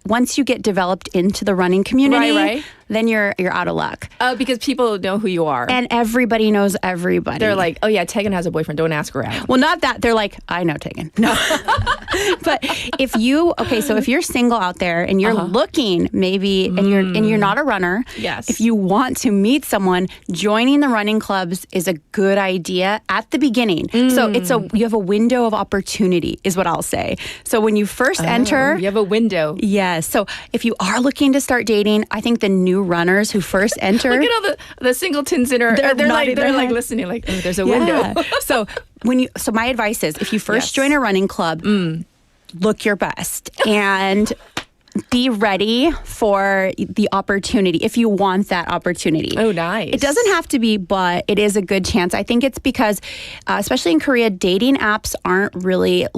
get developed into the running community, Right. then you're out of luck. Because people know who you are. And everybody knows everybody. They're like, oh yeah, Tegan has a boyfriend. Don't ask her out. Well, not that. They're like, I know Tegan. No. But if you're single out there and you're looking maybe and you're not a runner, Yes. if you want to meet someone, joining the running clubs is a good idea at the beginning. So you have a window of opportunity is what I'll say. So when you first enter, You have a window. yes. So if you are looking to start dating, I think the new runners who first enter, Look at all the singletons in her. They're nodding their like head. listening. Like, oh, there's a window. So my advice is if you first join a running club, look your best and be ready for the opportunity if you want that opportunity. Oh, nice. It doesn't have to be, but it is a good chance. I think it's because, especially in Korea, dating apps aren't really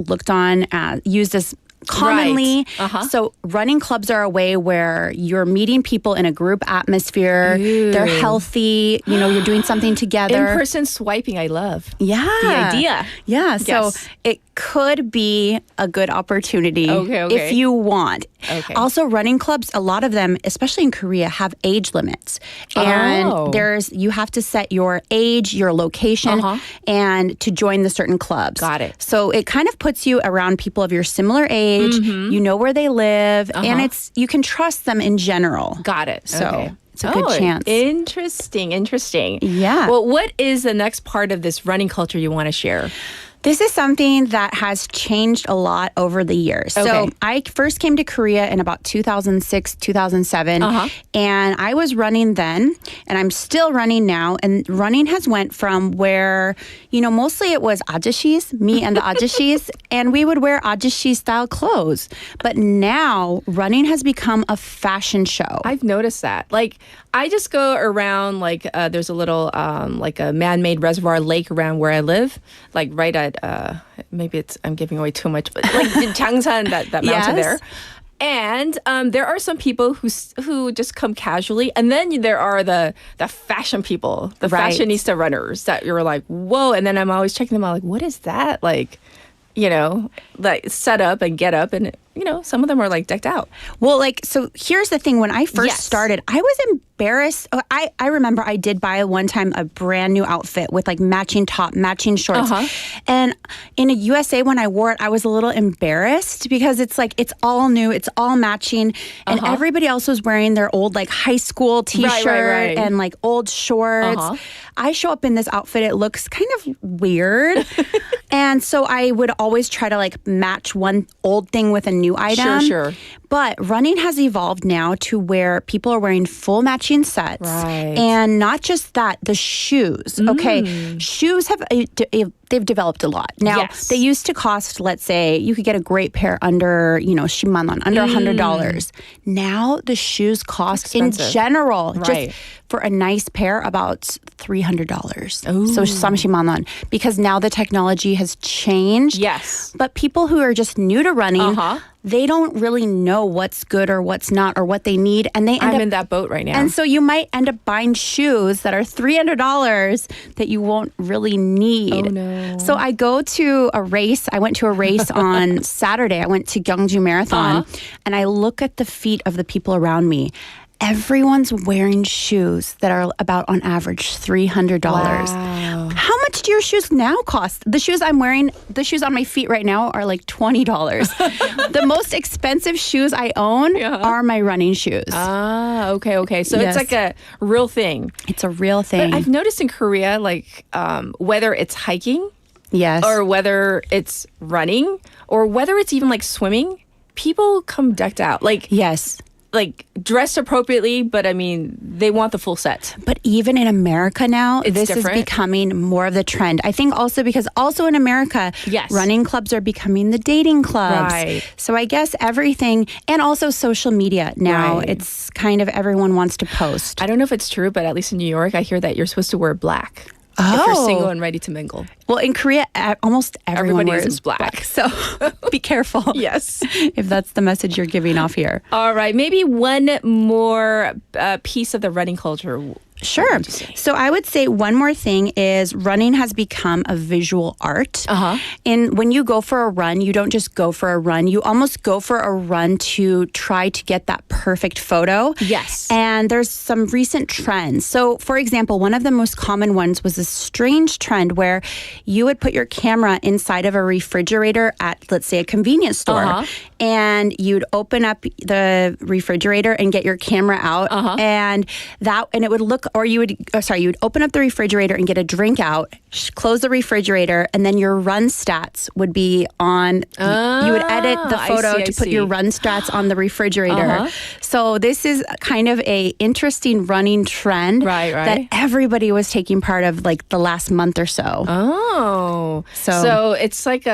used as commonly. Right. So running clubs are a way where you're meeting people in a group atmosphere. They're healthy. You're doing something together. In-person swiping, I love. Yeah. The idea. Yeah. So Yes. it could be a good opportunity Okay. if you want. Okay. Also, running clubs, a lot of them, especially in Korea, have age limits. And you have to set your age, your location, and to join the certain clubs. Got it. So it kind of puts you around people of your similar age. You know where they live, and you can trust them in general. Got it. So Okay. It's a good chance. Interesting. Yeah. Well, what is the next part of this running culture you want to share? This is something that has changed a lot over the years. Okay. So I first came to Korea in about 2006, 2007, and I was running then, and I'm still running now. And running has went from where, mostly it was ajishis, me and the ajishis, and we would wear ajishi-style clothes. But now running has become a fashion show. I've noticed that. Like, I just go around, like, there's a little, like a man-made reservoir lake around where I live, like right at, maybe I'm giving away too much, but like Changsan, that mountain there. And there are some people who just come casually, and then there are the fashion people, the fashionista runners that you're like, whoa. And then I'm always checking them out, like, what is that? Like, like set up and get up, and some of them are like decked out. Well, so here's the thing. When I first started, I was embarrassed. I remember I did buy one time a brand new outfit with like matching top, matching shorts. And in a USA, when I wore it, I was a little embarrassed because it's like, it's all new, it's all matching. And everybody else was wearing their old like high school t-shirt and like old shorts. I show up in this outfit, it looks kind of weird. And so I would always try to like match one old thing with a new item. Sure. But running has evolved now to where people are wearing full matching sets. Right. And not just that, the shoes. Okay. Shoes they've developed a lot. Now, they used to cost, let's say, you could get a great pair under, 10만 won, under $100. Now the shoes cost in general, just for a nice pair, about $300. So 30만 won, because now the technology has changed. Yes. But people who are just new to running, they don't really know what's good or what's not or what they need. And I'm in that boat right now. And so you might end up buying shoes that are $300 that you won't really need. Oh, no. So I go to a race. I went to a race on Saturday. I went to Gyeongju Marathon, and I look at the feet of the people around me. Everyone's wearing shoes that are about, on average, $300. Wow. How much do your shoes now cost? The shoes I'm wearing, the shoes on my feet right now are like $20. The most expensive shoes I own are my running shoes. Okay. So it's like a real thing. It's a real thing. But I've noticed in Korea, like whether it's hiking, or whether it's running, or whether it's even like swimming, people come decked out. Like, like dressed appropriately, but I mean, they want the full set. But even in America now, this is becoming more of the trend. I think also because also in America, running clubs are becoming the dating clubs. Right. So I guess everything, and also social media now, it's kind of everyone wants to post. I don't know if it's true, but at least in New York, I hear that you're supposed to wear black. If you're single and ready to mingle. Well, in Korea, almost everyone Everybody wears is black. So be careful. Yes. If that's the message you're giving off here. All right. Maybe one more piece of the running culture. Sure. So I would say one more thing is running has become a visual art. And when you go for a run, you don't just go for a run. You almost go for a run to try to get that perfect photo. Yes. And there's some recent trends. So, for example, one of the most common ones was a strange trend where you would put your camera inside of a refrigerator at, let's say, a convenience store. And you'd open up the refrigerator and get your camera out. And it would look, or you would open up the refrigerator and get a drink out, close the refrigerator, and then your run stats would be on. You would edit the photo to put your run stats on the refrigerator. So this is kind of a interesting running trend that everybody was taking part of like the last month or so. So it's like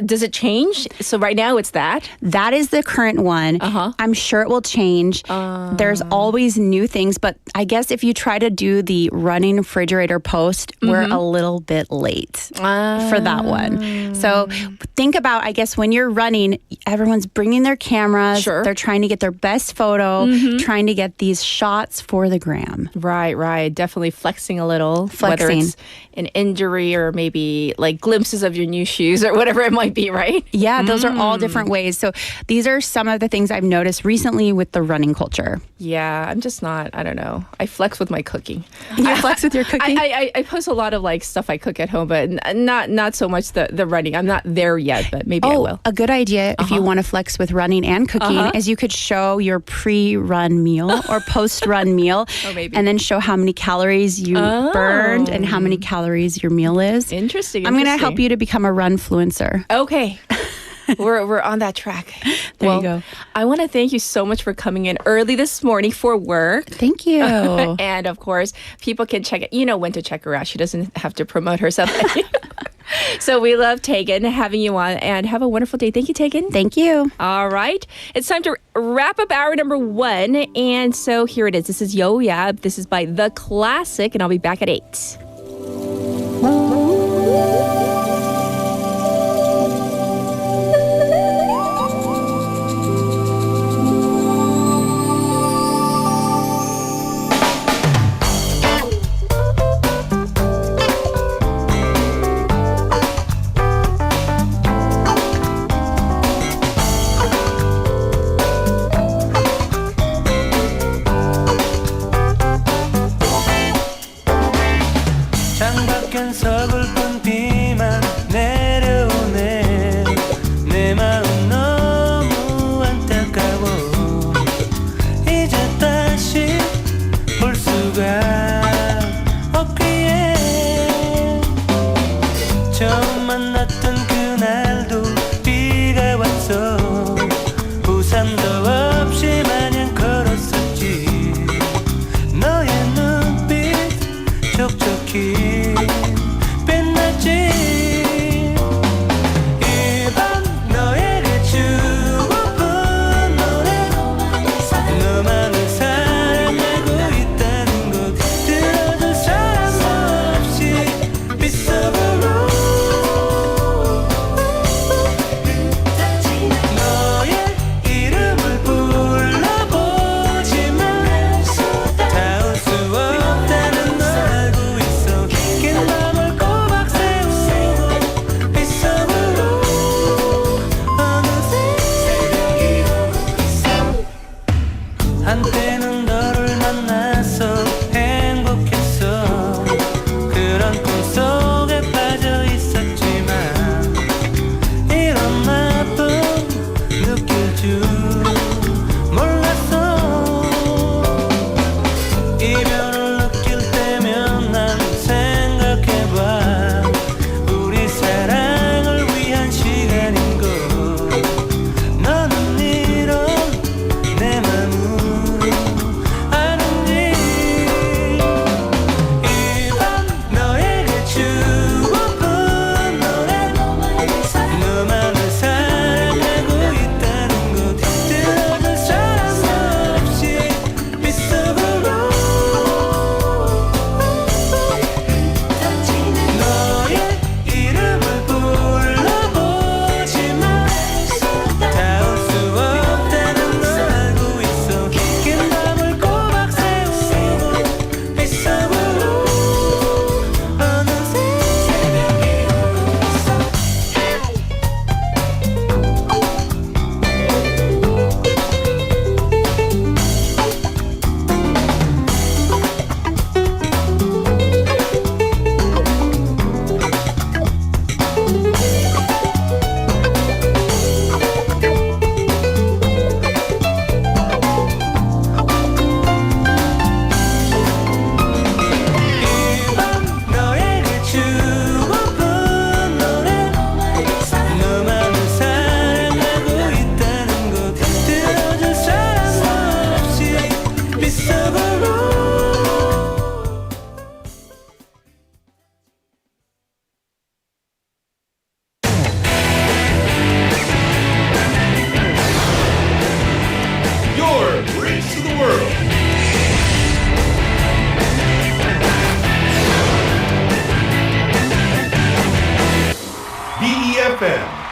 does it change? So right now it's that? That is the current one. I'm sure it will change. There's always new things, but I guess if you try to do the running refrigerator post, we're a little bit late for that one. So think about, I guess, when you're running, everyone's bringing their cameras. They're trying to get their best photo, trying to get these shots for the gram. Right. Definitely flexing a little. Whether it's an injury or maybe like glimpses of your new shoes or whatever it might be, right? Yeah, those are all different ways. So these are some of the things I've noticed recently with the running culture. Yeah, I'm just not, I don't know. I flex with my cooking. You flex with your cooking? I post a lot of like stuff I cook at home, but not so much the running running. I'm not there yet, but maybe I will. A good idea if you want to flex with running and cooking is you could show your pre-run meal or post-run meal and then show how many calories you burned and how many calories your meal is. Interesting. I'm going to help you to become a runfluencer. Okay. We're on that track. There you go. I want to thank you so much for coming in early this morning for work. Thank you. And of course, people can check it. You know when to check her out. She doesn't have to promote herself. So we love Tegan having you on, and have a wonderful day. Thank you, Tegan. Thank you. All right. It's time to wrap up hour number 1. And so here it is. This is Yo Yeah. This is by The Classic, and I'll be back at 8. 서글픈 비만 내려오네 내 마음 너무 안타까워 이제 다시 볼 수가 없기에 처음 만났던 그날도 비가 왔어 우산도 없이 마냥 걸었었지 너의 눈빛 촉촉히 한때는 너를 만나서 행복했어 그런 꿈속에 빠져 있었지만 이런 나쁨 느낄 줄 몰랐어 이별을 느낄 때면 난 생각해봐 우리 사랑을 위한 시간인걸 너는 이런 내 맘을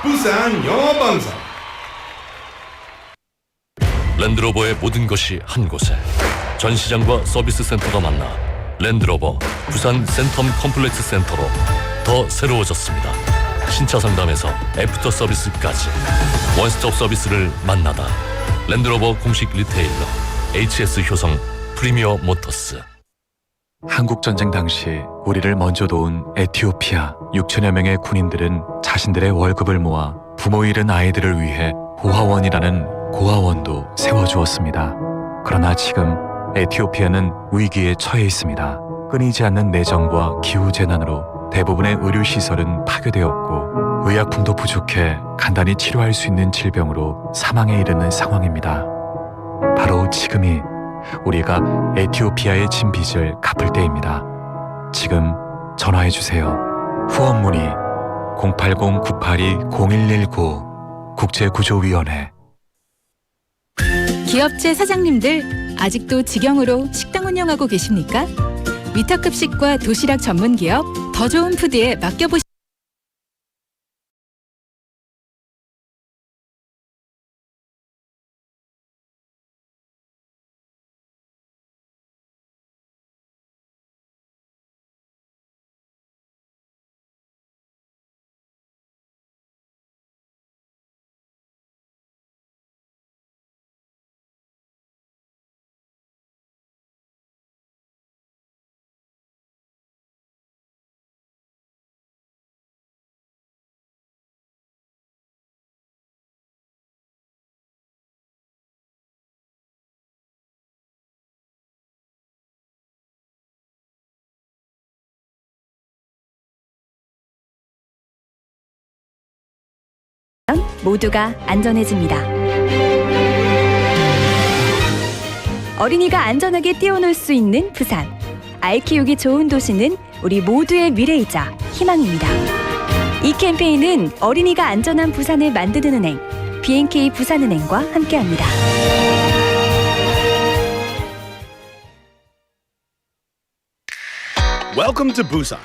부산 영어방송 랜드로버의 모든 것이 한 곳에 전시장과 서비스 센터가 만나 랜드로버 부산 센텀 컴플렉스 센터로 더 새로워졌습니다. 신차 상담에서 애프터 서비스까지 원스톱 서비스를 만나다 랜드로버 공식 리테일러 HS 효성 프리미어 모터스. 한국전쟁 당시 우리를 먼저 도운 에티오피아 6천여 명의 군인들은 자신들의 월급을 모아 부모 잃은 아이들을 위해 보화원이라는 고아원도 세워주었습니다. 그러나 지금 에티오피아는 위기에 처해 있습니다. 끊이지 않는 내정과 기후재난으로 대부분의 의료시설은 파괴되었고 의약품도 부족해 간단히 치료할 수 있는 질병으로 사망에 이르는 상황입니다. 바로 지금이 우리가 에티오피아의 진 빚을 갚을 때입니다. 지금 전화해주세요. 후원 문의 080-982-0119 국제구조위원회. 기업체 사장님들 아직도 직영으로 식당 운영하고 계십니까? 위탁급식과 도시락 전문 기업 더 좋은 푸드에 맡겨보시. 모두가 안전해집니다. 어린이가 안전하게 뛰어놀 수 있는 부산. 아이 키우기 좋은 도시는 우리 모두의 미래이자 희망입니다. 이 캠페인은 어린이가 안전한 부산을 만드는 은행, B&K 부산은행과 함께합니다. Welcome to Busan.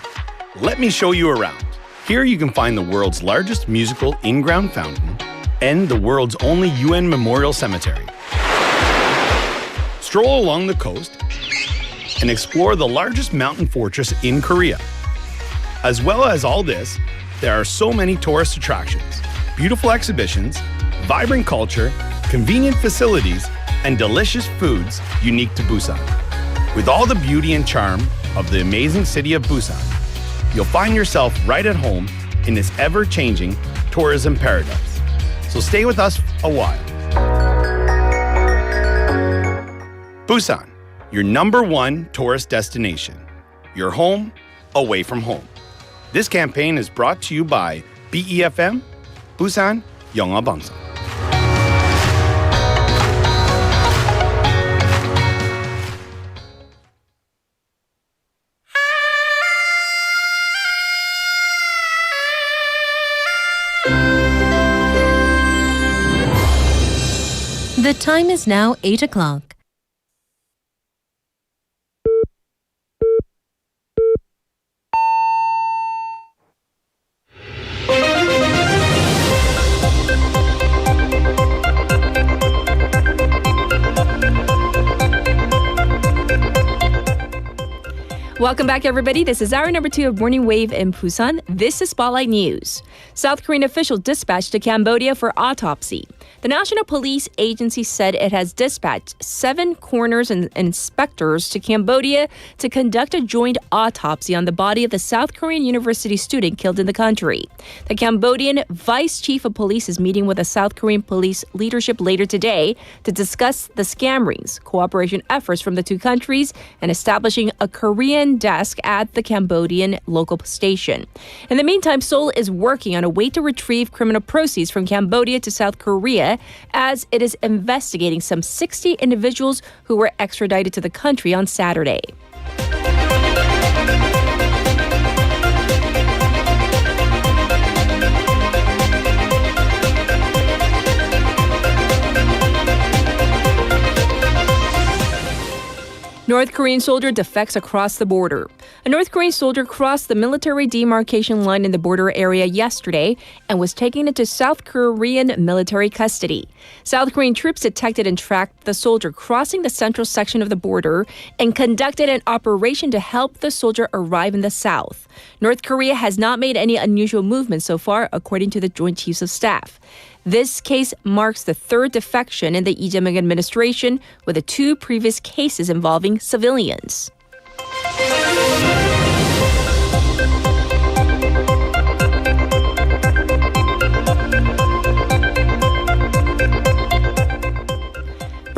Let me show you around. Here you can find the world's largest musical in-ground fountain and the world's only UN memorial cemetery. Stroll along the coast and explore the largest mountain fortress in Korea. As well as all this, there are so many tourist attractions, beautiful exhibitions, vibrant culture, convenient facilities, and delicious foods unique to Busan. With all the beauty and charm of the amazing city of Busan, you'll find yourself right at home in this ever-changing tourism paradise. So stay with us a while. Busan, your #1 tourist destination. Your home, away from home. This campaign is brought to you by BEFM, Busan 영어 방송. The time is now 8 o'clock. Welcome back, everybody. This is hour number 2 of Morning Wave in Busan. This is Spotlight News. South Korean officials dispatched to Cambodia for autopsy. The National Police Agency said it has dispatched 7 coroners and inspectors to Cambodia to conduct a joint autopsy on the body of the South Korean university student killed in the country. The Cambodian Vice Chief of Police is meeting with the South Korean police leadership later today to discuss the scam rings, cooperation efforts from the two countries, and establishing a Korean desk at the Cambodian local station. In the meantime, Seoul is working on a way to retrieve criminal proceeds from Cambodia to South Korea as it is investigating some 60 individuals who were extradited to the country on Saturday. North Korean soldier defects across the border. A North Korean soldier crossed the military demarcation line in the border area yesterday and was taken into South Korean military custody. South Korean troops detected and tracked the soldier crossing the central section of the border and conducted an operation to help the soldier arrive in the south. North Korea has not made any unusual movements so far, according to the Joint Chiefs of Staff. This case marks the 3rd defection in the Lee Jae-myung administration, with the 2 previous cases involving civilians.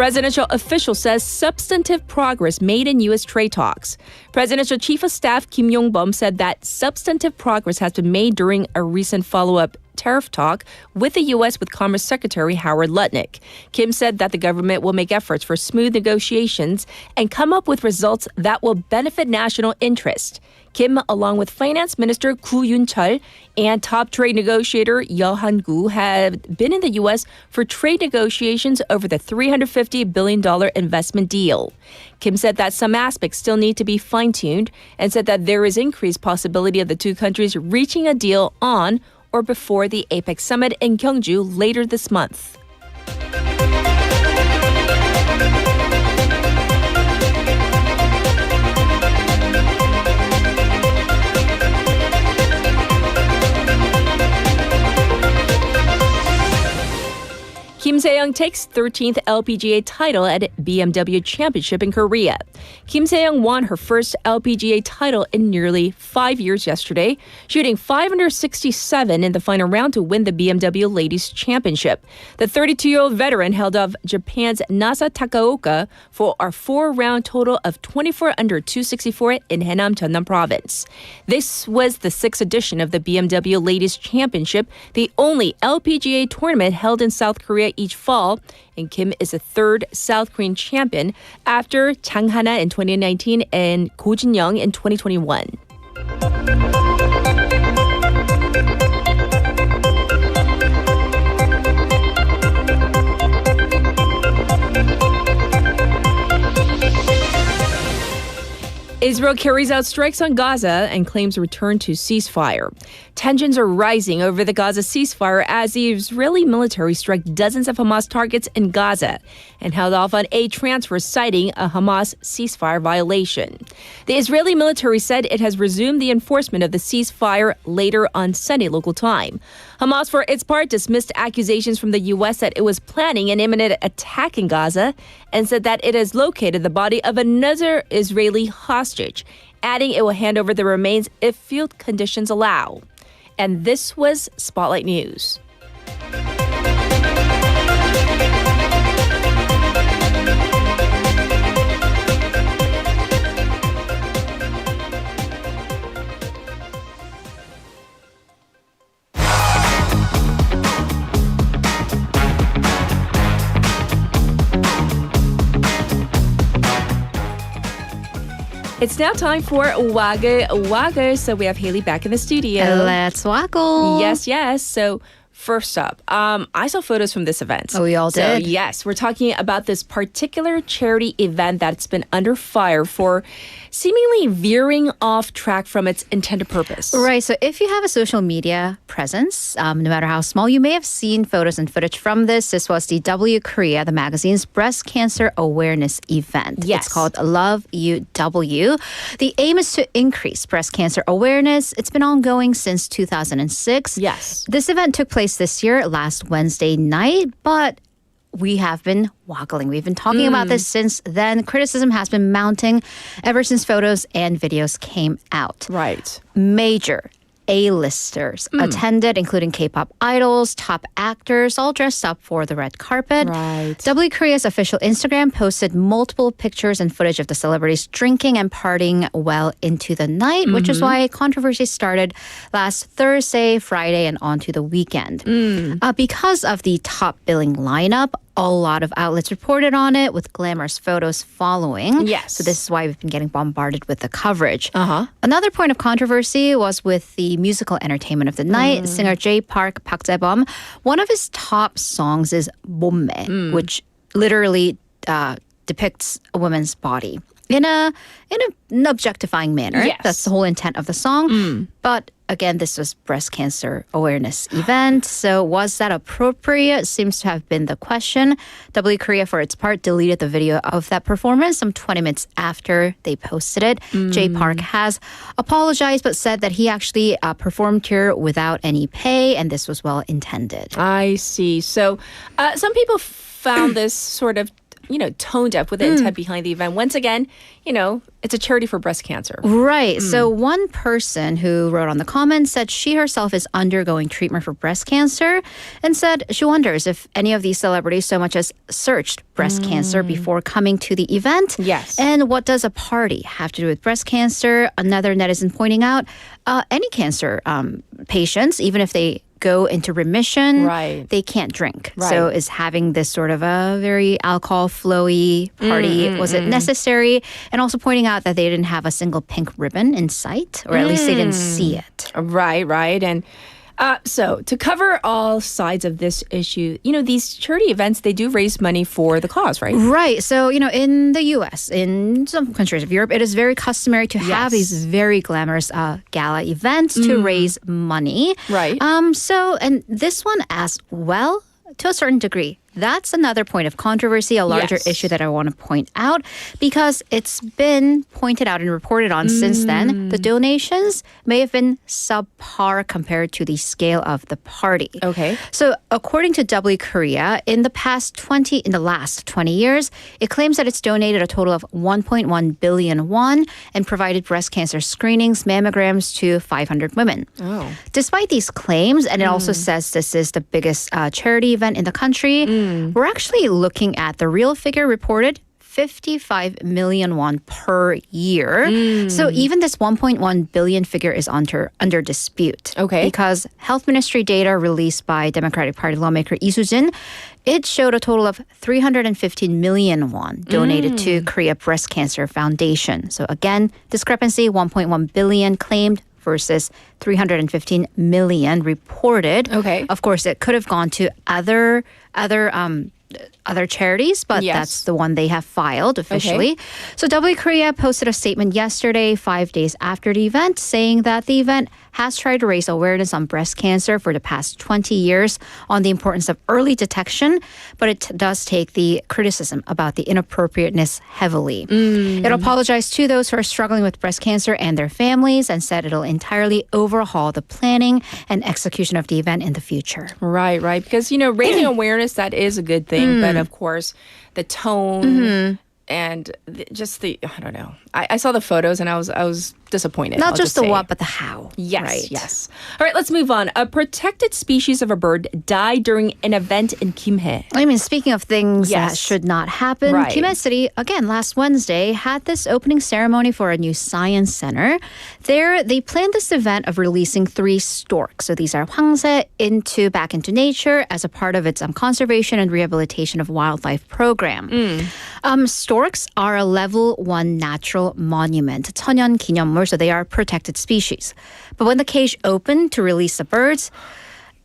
Presidential official says substantive progress made in U.S. trade talks. Presidential Chief of Staff Kim Yong-bum said that substantive progress has been made during a recent follow-up tariff talk with the U.S. with Commerce Secretary Howard Lutnick. Kim said that the government will make efforts for smooth negotiations and come up with results that will benefit national interest. Kim, along with Finance Minister Gu Yun-chul and top trade negotiator Yeo Han-gu, have been in the U.S. for trade negotiations over the $350 billion investment deal. Kim said that some aspects still need to be fine-tuned and said that there is increased possibility of the two countries reaching a deal on or before the APEC summit in Gyeongju later this month. Kim Se-young takes 13th LPGA title at BMW Championship in Korea. Kim Se-young won her first LPGA title in nearly 5 years yesterday, shooting 567 in the final round to win the BMW Ladies Championship. The 32-year-old veteran held off Japan's Nasa Takaoka for a 4-round total of 24 under 264 in Haenam, Jeonnam Province. This was the 6th edition of the BMW Ladies Championship, the only LPGA tournament held in South Korea each fall, and Kim is the third South Korean champion after Chang Hana in 2019 and Ko Jin-young in 2021. Israel carries out strikes on Gaza and claims return to ceasefire. Tensions are rising over the Gaza ceasefire as the Israeli military struck dozens of Hamas targets in Gaza and held off on aid transfers, citing a Hamas ceasefire violation. The Israeli military said it has resumed the enforcement of the ceasefire later on Sunday local time. Hamas, for its part, dismissed accusations from the U.S. that it was planning an imminent attack in Gaza and said that it has located the body of another Israeli hostage, adding it will hand over the remains if field conditions allow. And this was Spotlight News. It's now time for Waglwa글. So we have Haley back in the studio. Let's waggle. Yes. So first up, I saw photos from this event. Oh, we all did? So yes, we're talking about this particular charity event that's been under fire for seemingly veering off track from its intended purpose. Right. So if you have a social media presence, no matter how small, you may have seen photos and footage from this. This was the W코리아, the magazine's breast cancer awareness event. Yes. It's called Love You W. The aim is to increase breast cancer awareness. It's been ongoing since 2006. Yes. This event took place this year, last Wednesday night, but we have been waggling. We've been talking about this since then. Criticism has been mounting ever since photos and videos came out. Right. Major A-listers attended, including K-pop idols, top actors, all dressed up for the red carpet. Right. Wkorea's official Instagram posted multiple pictures and footage of the celebrities drinking and partying well into the night, which is why controversy started last Thursday, Friday, and onto the weekend. Because of the top billing lineup, a lot of outlets reported on it with glamorous photos following. Yes. So this is why we've been getting bombarded with the coverage. Another point of controversy was with the musical entertainment of the night. Singer J Park Park Jae-bum. One of his top songs is 몸매, which literally depicts a woman's body in an objectifying manner. Yes. That's the whole intent of the song. But again, this was breast cancer awareness event. So was that appropriate? Seems to have been the question. Wkorea, for its part, deleted the video of that performance some 20 minutes after they posted it. J Park has apologized but said that he actually performed here without any pay, and this was well intended. I see. So some people found this sort of tone deaf with the intent behind the event. Once again, it's a charity for breast cancer. Right. So one person who wrote on the comments said she herself is undergoing treatment for breast cancer and said she wonders if any of these celebrities so much as searched breast cancer before coming to the event. Yes. And what does a party have to do with breast cancer? Another netizen pointing out any cancer patients, even if they go into remission, they can't drink. Right. So is having this sort of a very alcohol flowy party, was it necessary? And also pointing out that they didn't have a single pink ribbon in sight, or at least they didn't see it. Right. And so to cover all sides of this issue, these charity events, they do raise money for the cause, right? Right. So, in the U.S., in some countries of Europe, it is very customary to have these very glamorous gala events to raise money. Right. And this one as well, to a certain degree. That's another point of controversy, a larger issue that I want to point out, because it's been pointed out and reported on since then. The donations may have been subpar compared to the scale of the party. Okay. So according to Wkoria, in the last 20 years, it claims that it's donated a total of 1.1 billion won and provided breast cancer screenings, mammograms to 500 women. Oh. Despite these claims, and it also says this is the biggest charity event in the country, we're actually looking at the real figure reported, 55 million won per year. So even this 1.1 billion figure is under dispute. Okay. Because Health Ministry data released by Democratic Party lawmaker Lee Soo-jin, it showed a total of 315 million won donated to Korea Breast Cancer Foundation. So again, discrepancy, 1.1 billion claimed versus 315 million reported. Okay. Of course, it could have gone to other charities, but that's the one they have filed officially. Okay. So Wkoria posted a statement yesterday, 5 days after the event, saying that the event has tried to raise awareness on breast cancer for the past 20 years on the importance of early detection, but it does take the criticism about the inappropriateness heavily. It apologized to those who are struggling with breast cancer and their families and said it'll entirely overhaul the planning and execution of the event in the future. Right. Because, raising awareness, that is a good thing. But of course, the tone and I don't know. I saw the photos and I was disappointed. Not just the what, but the how. Yes. All right, let's move on. A protected species of a bird died during an event in Kimhae. I mean, speaking of things that should not happen, Kimhae City, again, last Wednesday, had this opening ceremony for a new science center. There, they planned this event of releasing 3 storks. So these are 황새 back into nature as a part of its conservation and rehabilitation of wildlife program. Storks are a level 1 natural monument, 천연기념물, so they are protected species. But when the cage opened to release the birds,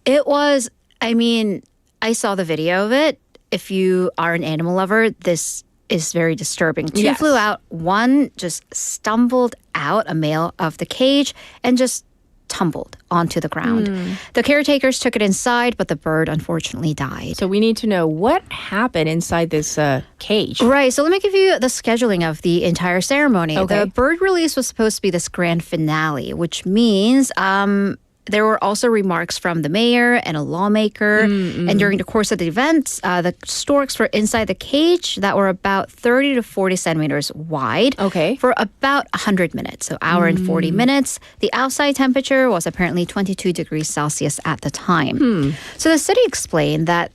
it was, I saw the video of it. If you are an animal lover, this is very disturbing. 2 flew out. 1 just stumbled out, a male of the cage, and just tumbled onto the ground. The caretakers took it inside, but the bird unfortunately died. So we need to know what happened inside this cage. Right. So let me give you the scheduling of the entire ceremony. Okay. The bird release was supposed to be this grand finale, which means there were also remarks from the mayor and a lawmaker. And during the course of the event, the storks were inside the cage that were about 30 to 40 centimeters wide for about 100 minutes, so hour and 40 minutes. The outside temperature was apparently 22 degrees Celsius at the time. So the city explained that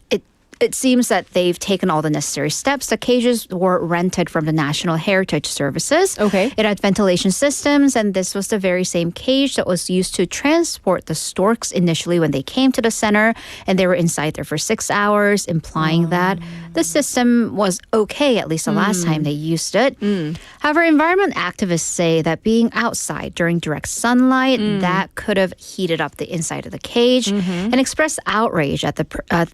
it seems that they've taken all the necessary steps. The cages were rented from the National Heritage Services. Okay. It had ventilation systems, and this was the very same cage that was used to transport the storks initially when they came to the center, and they were inside there for 6 hours, implying that the system was okay, at least the last time they used it. However, environment activists say that being outside during direct sunlight, that could have heated up the inside of the cage, and expressed outrage at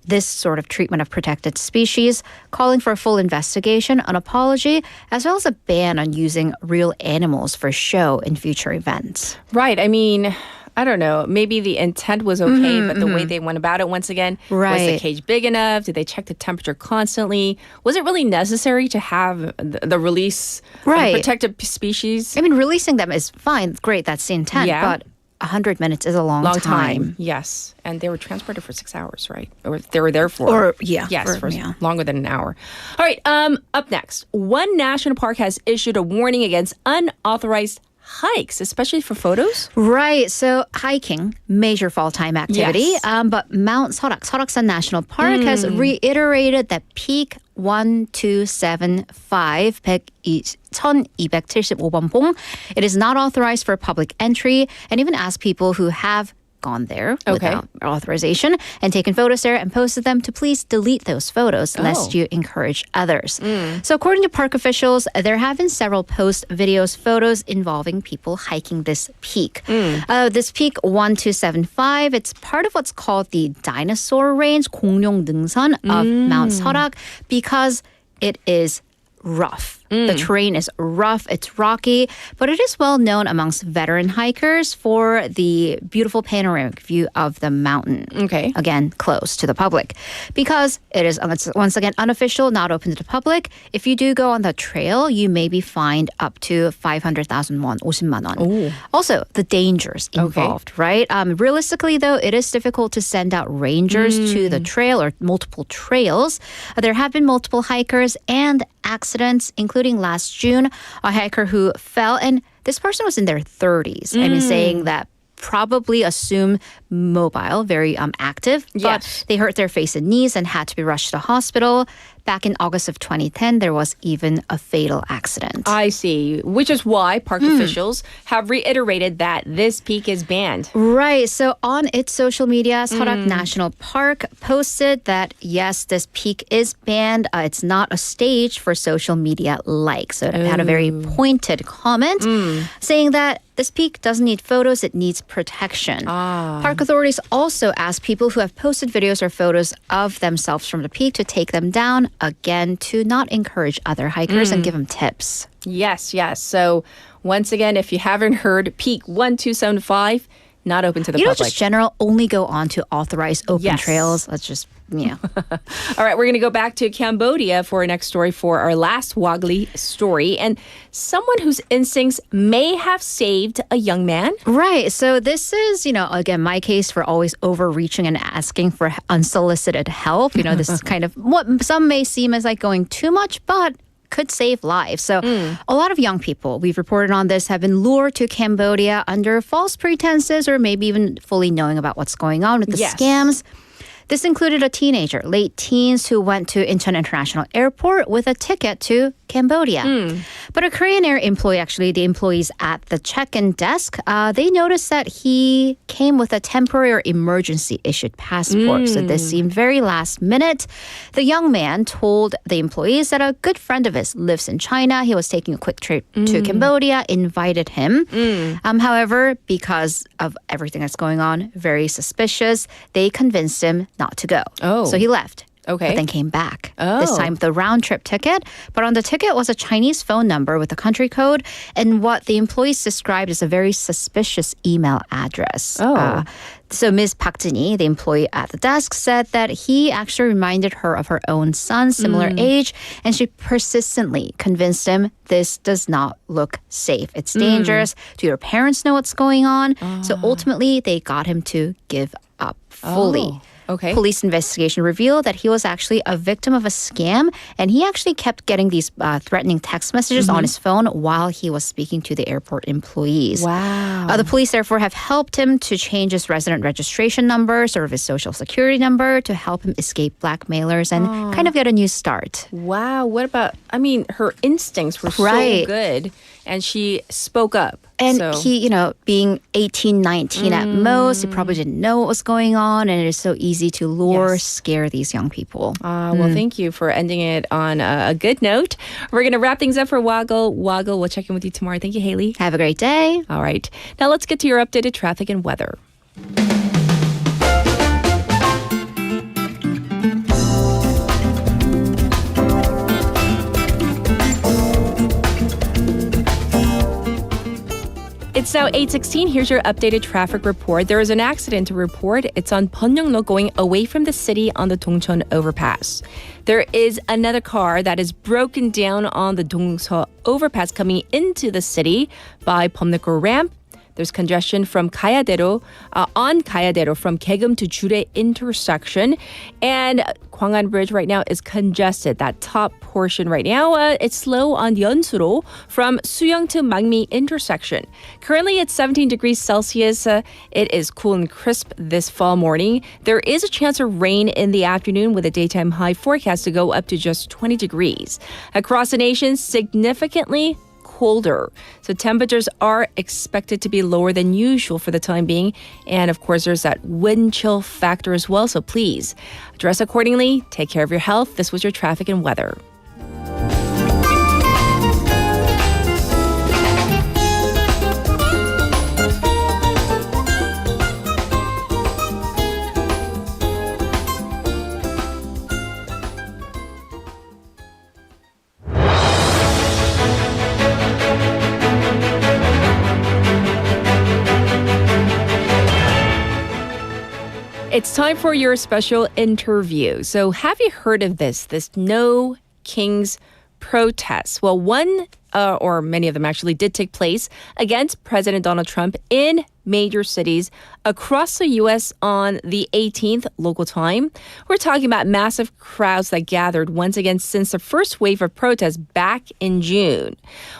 this sort of treatment of protected species, calling for a full investigation, an apology, as well as a ban on using real animals for show in future events. Right. I don't know. Maybe the intent was okay, but the way they went about it, once again, was the cage big enough? Did they check the temperature constantly? Was it really necessary to have the release of protected species? Releasing them is fine. Great. That's the intent. But 100 minutes is a long time. Yes. And they were transported for 6 hours, right? Or they were there for... Or, yeah. Yes, for longer than an hour. All right, up next. One national park has issued a warning against unauthorized hikes, especially for photos? Right. So hiking, major fall time activity. Yes. But Mount Seorak, Seoraksan National Park has reiterated that peak 1275, 1275번 봉. It is not authorized for public entry, and even asked people who have gone there without authorization and taken photos there and posted them to please delete those photos lest you encourage others. So according to park officials, there have been several posts, videos, photos involving people hiking this peak. This peak 1275, it's part of what's called the dinosaur range, 공룡 능선 of Mount Seorak, because it is rough. The terrain is rough, it's rocky, but it is well known amongst veteran hikers for the beautiful panoramic view of the mountain. Okay. Again, close to the public. Because it is, once again, unofficial, not open to the public. If you do go on the trail, you may be fined up to 500,000 won, 50만 won. Ooh. Also, the dangers involved, right? Realistically, though, it is difficult to send out rangers to the trail or multiple trails. There have been multiple hikers and accidents, including last June, a hiker who fell, and this person was in their 30s. I mean, saying that probably assumed mobile, very active, but they hurt their face and knees and had to be rushed to the hospital. Back in August of 2010, there was even a fatal accident. I see, which is why park officials have reiterated that this peak is banned. Right. So on its social media, Seorak National Park posted that, yes, this peak is banned. It's not a stage for social media likes. So it had a very pointed comment saying that this peak doesn't need photos, it needs protection. Park authorities also asked people who have posted videos or photos of themselves from the peak to take them down, again, to not encourage other hikers and give them tips. Yes. So once again, if you haven't heard, peak 1275, not open to the public. Just general, only go on to authorized open trails. Let's just, All right, we're going to go back to Cambodia for our next story, for our last Woggly story. And someone whose instincts may have saved a young man. Right. So this is, again, my case for always overreaching and asking for unsolicited help. This is kind of what some may seem as like going too much, but could save lives. So a lot of young people, we've reported on this, have been lured to Cambodia under false pretenses or maybe even fully knowing about what's going on with the scams. This included a teenager, late teens, who went to Incheon International Airport with a ticket to Cambodia. But a Korean Air employee, actually, the employees at the check-in desk, they noticed that he came with a temporary or emergency issued passport. So this seemed very last minute. The young man told the employees that a good friend of his lives in China. He was taking a quick trip to Cambodia, invited him. However, because of everything that's going on, very suspicious, they convinced him not to go. So he left. Okay. But then came back. This time with a round-trip ticket. But on the ticket was a Chinese phone number with a country code and what the employees described as a very suspicious email address. So Ms. Park Jin-hee, the employee at the desk, said that he actually reminded her of her own son, similar age, and she persistently convinced him this does not look safe. It's dangerous. Do your parents know what's going on? So ultimately, they got him to give up fully. Okay. Police investigation revealed that he was actually a victim of a scam, and he actually kept getting these threatening text messages on his phone while he was speaking to the airport employees. Wow. The police, therefore, have helped him to change his resident registration number, sort of his social security number, to help him escape blackmailers and kind of get a new start. Wow. What about, her instincts were so good, and she spoke up. And he, being 18, 19 at most, he probably didn't know what was going on. And it is so easy to lure, scare these young people. Well, thank you for ending it on a good note. We're going to wrap things up for Woggle. Woggle, we'll check in with you tomorrow. Thank you, Haley. Have a great day. All right. Now let's get to your updated traffic and weather. It's now 8:16. Here's your updated traffic report. There is an accident to report. It's on Pyeongnam going away from the city on the Dongcheon overpass. There is another car that is broken down on the Dongseo overpass coming into the city by Pyeongnam ramp. There's congestion from on Kayadero from Daegum to Jure intersection. And Gwangan Bridge right now is congested. That top portion right now, it's slow on Yeonsuro from Suyong to Mangmi intersection. Currently, it's 17 degrees Celsius. It is cool and crisp this fall morning. There is a chance of rain in the afternoon with a daytime high forecast to go up to just 20 degrees. Across the nation, significantly colder. So temperatures are expected to be lower than usual for the time being. And of course, there's that wind chill factor as well. So please dress accordingly. Take care of your health. This was your traffic and weather. It's time for your special interview. So have you heard of this No Kings protest? Well, one or many of them actually did take place against President Donald Trump in major cities across the U.S. on the 18th local time. We're talking about massive crowds that gathered once again since the first wave of protests back in June.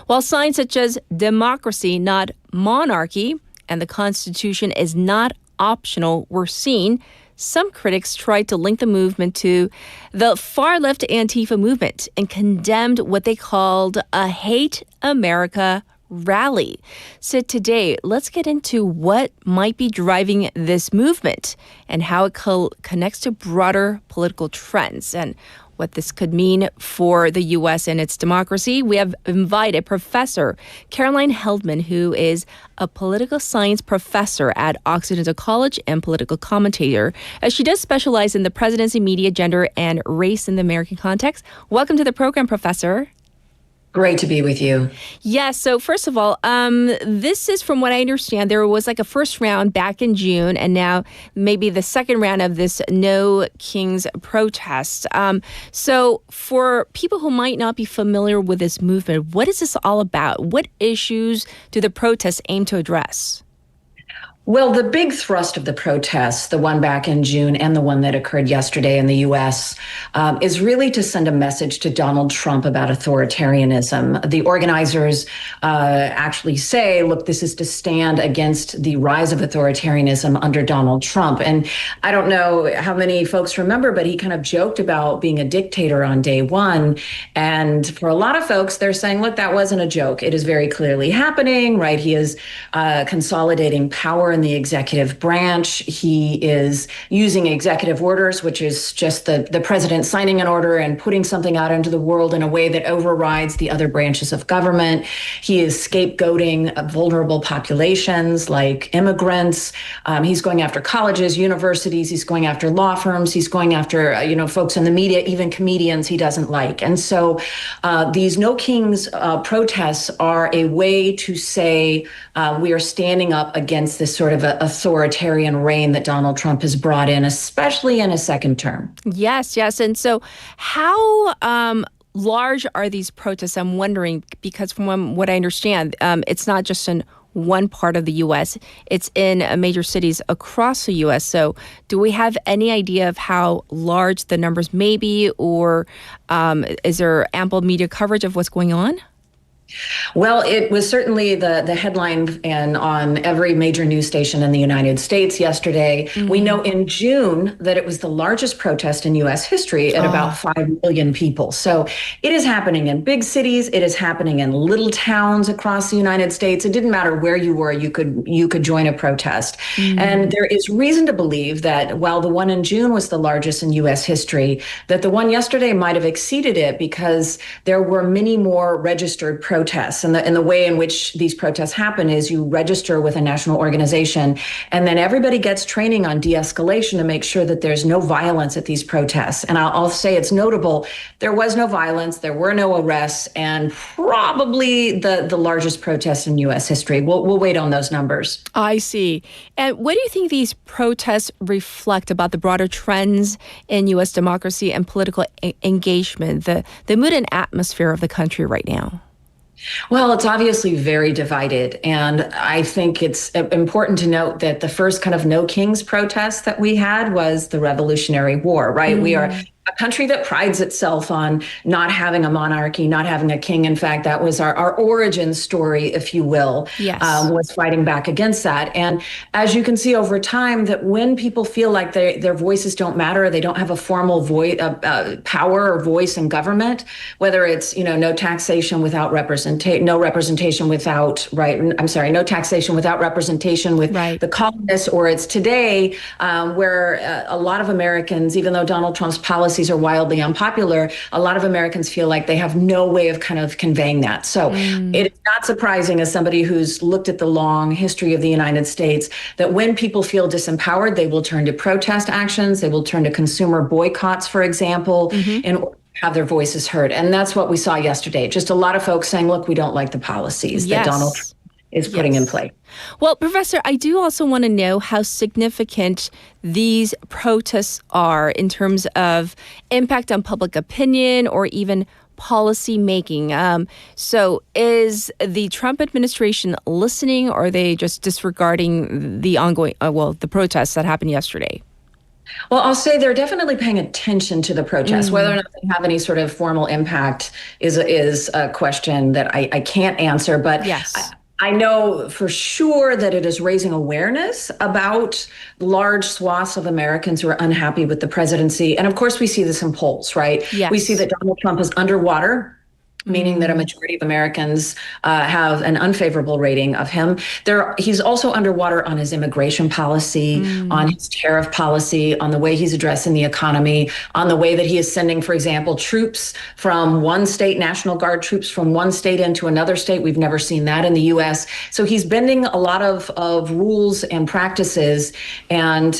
While signs such as democracy, not monarchy, and the Constitution is not optional were seen, some critics tried to link the movement to the far-left Antifa movement and condemned what they called a Hate America rally. So today, let's get into what might be driving this movement and how it connects to broader political trends and what this could mean for the U.S. and its democracy. We have invited Professor Caroline Heldman, who is a political science professor at Occidental College and political commentator. She does specialize in the presidency, media, gender, and race in the American context. Welcome to the program, Professor. Great to be with you. Yeah, so first of all, this is, from what I understand, there was like a first round back in June, and now maybe the second round of this No Kings protest. So for people who might not be familiar with this movement, what is this all about? What issues do the protests aim to address? Well, the big thrust of the protests, the one back in June and the one that occurred yesterday in the U.S., is really to send a message to Donald Trump about authoritarianism. The organizers actually say, look, this is to stand against the rise of authoritarianism under Donald Trump. And I don't know how many folks remember, but he kind of joked about being a dictator on day one. And for a lot of folks, they're saying, look, that wasn't a joke. It is very clearly happening, right? He is consolidating power in the executive branch. He is using executive orders, which is just the president signing an order and putting something out into the world in a way that overrides the other branches of government. He is scapegoating vulnerable populations like immigrants. He's going after colleges, universities. He's going after law firms. He's going after, folks in the media, even comedians he doesn't like. And so these No Kings protests are a way to say we are standing up against this sort of authoritarian reign that Donald Trump has brought in, especially in his second term. Yes. And so how large are these protests? I'm wondering, because from what I understand, it's not just in one part of the U.S., it's in major cities across the U.S. So do we have any idea of how large the numbers may be, or is there ample media coverage of what's going on? Well, it was certainly the headline and on every major news station in the United States yesterday. Mm-hmm. We know in June that it was the largest protest in U.S. history at about 5 million people. So it is happening in big cities. It is happening in little towns across the United States. It didn't matter where you were, you could join a protest. Mm-hmm. And there is reason to believe that while the one in June was the largest in U.S. history, that the one yesterday might have exceeded it because there were many more registered protests. And the way in which these protests happen is you register with a national organization, and then everybody gets training on de-escalation to make sure that there's no violence at these protests. And I'll say it's notable, there was no violence, there were no arrests, and probably the largest protest in U.S. history. We'll wait on those numbers. I see. And what do you think these protests reflect about the broader trends in U.S. democracy and political engagement, the mood and atmosphere of the country right now? Well, it's obviously very divided. And I think it's important to note that the first kind of No Kings protest that we had was the Revolutionary War, right? We are a country that prides itself on not having a monarchy, not having a king. In fact, that was our origin story, if you will, was fighting back against that. And as you can see over time, that when people feel like their voices don't matter, they don't have a formal power or voice in government, whether it's, no taxation without no taxation without representation with the colonists, or it's today where a lot of Americans, even though Donald Trump's policies are wildly unpopular, a lot of Americans feel like they have no way of kind of conveying that. So it is not surprising, as somebody who's looked at the long history of the United States, that when people feel disempowered, they will turn to protest actions, they will turn to consumer boycotts, for example, in order to have their voices heard. And that's what we saw yesterday. Just a lot of folks saying, look, we don't like the policies that Donald Trump is putting in place. Well, Professor, I do also want to know how significant these protests are in terms of impact on public opinion or even policy making. So is the Trump administration listening, or are they just disregarding the ongoing, the protests that happened yesterday? Well, I'll say they're definitely paying attention to the protests. Whether or not they have any sort of formal impact is a question that I can't answer. But I know for sure that it is raising awareness about large swaths of Americans who are unhappy with the presidency. And of course, we see this in polls, right? Yes. We see that Donald Trump is underwater, meaning that a majority of Americans have an unfavorable rating of him. He's also underwater on his immigration policy, on his tariff policy, on the way he's addressing the economy, on the way that he is sending, for example, troops from one state, National Guard troops from one state into another state. We've never seen that in the U.S. So he's bending a lot of rules and practices. And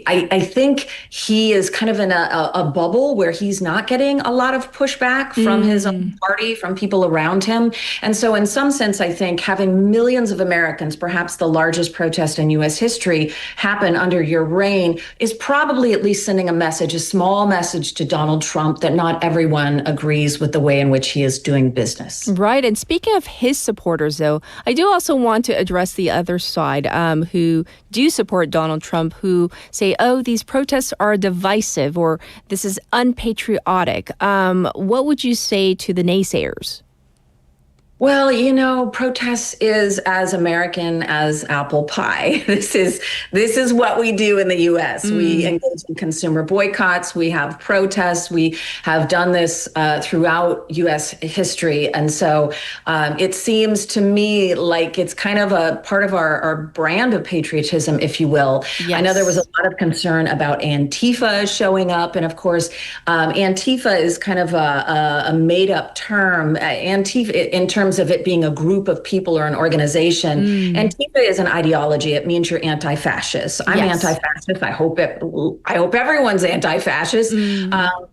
I think he is kind of in a bubble where he's not getting a lot of pushback from his own party, from people around him. And so in some sense, I think having millions of Americans, perhaps the largest protest in U.S. history, happen under your reign is probably at least sending a small message to Donald Trump that not everyone agrees with the way in which he is doing business. Right. And speaking of his supporters, though, I do also want to address the other side who do support Donald Trump, who say, oh, these protests are divisive or this is unpatriotic. What would you say to the naysayers? Well, protests is as American as apple pie. This is what we do in the U.S. We engage in consumer boycotts. We have protests. We have done this throughout U.S. history. And so it seems to me like it's kind of a part of our brand of patriotism, if you will. Yes. I know there was a lot of concern about Antifa showing up. And of course, Antifa is kind of a made-up term. Antifa, in terms of it being a group of people or an organization. Antifa is an ideology. It means you're anti-fascist. I'm anti-fascist. I hope everyone's anti-fascist.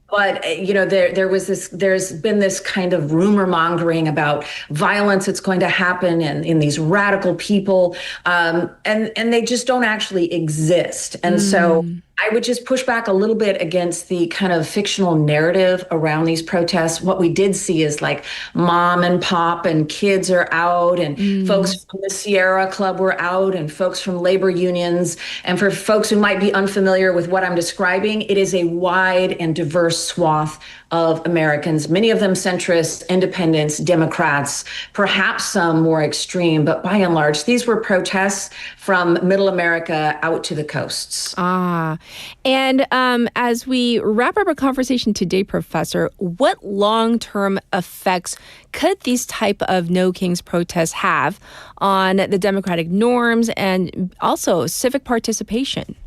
But there's been this kind of rumor mongering about violence that's going to happen in these radical people, and they just don't actually exist. And so I would just push back a little bit against the kind of fictional narrative around these protests. What we did see is like mom and pop and kids are out, and folks from the Sierra Club were out, and folks from labor unions. And for folks who might be unfamiliar with what I'm describing, it is a wide and diverse swath of Americans, many of them centrists, independents, Democrats, perhaps some more extreme, but by and large, these were protests from middle America out to the coasts. And as we wrap up our conversation today, Professor, what long-term effects could these type of No Kings protests have on the democratic norms and also civic participation?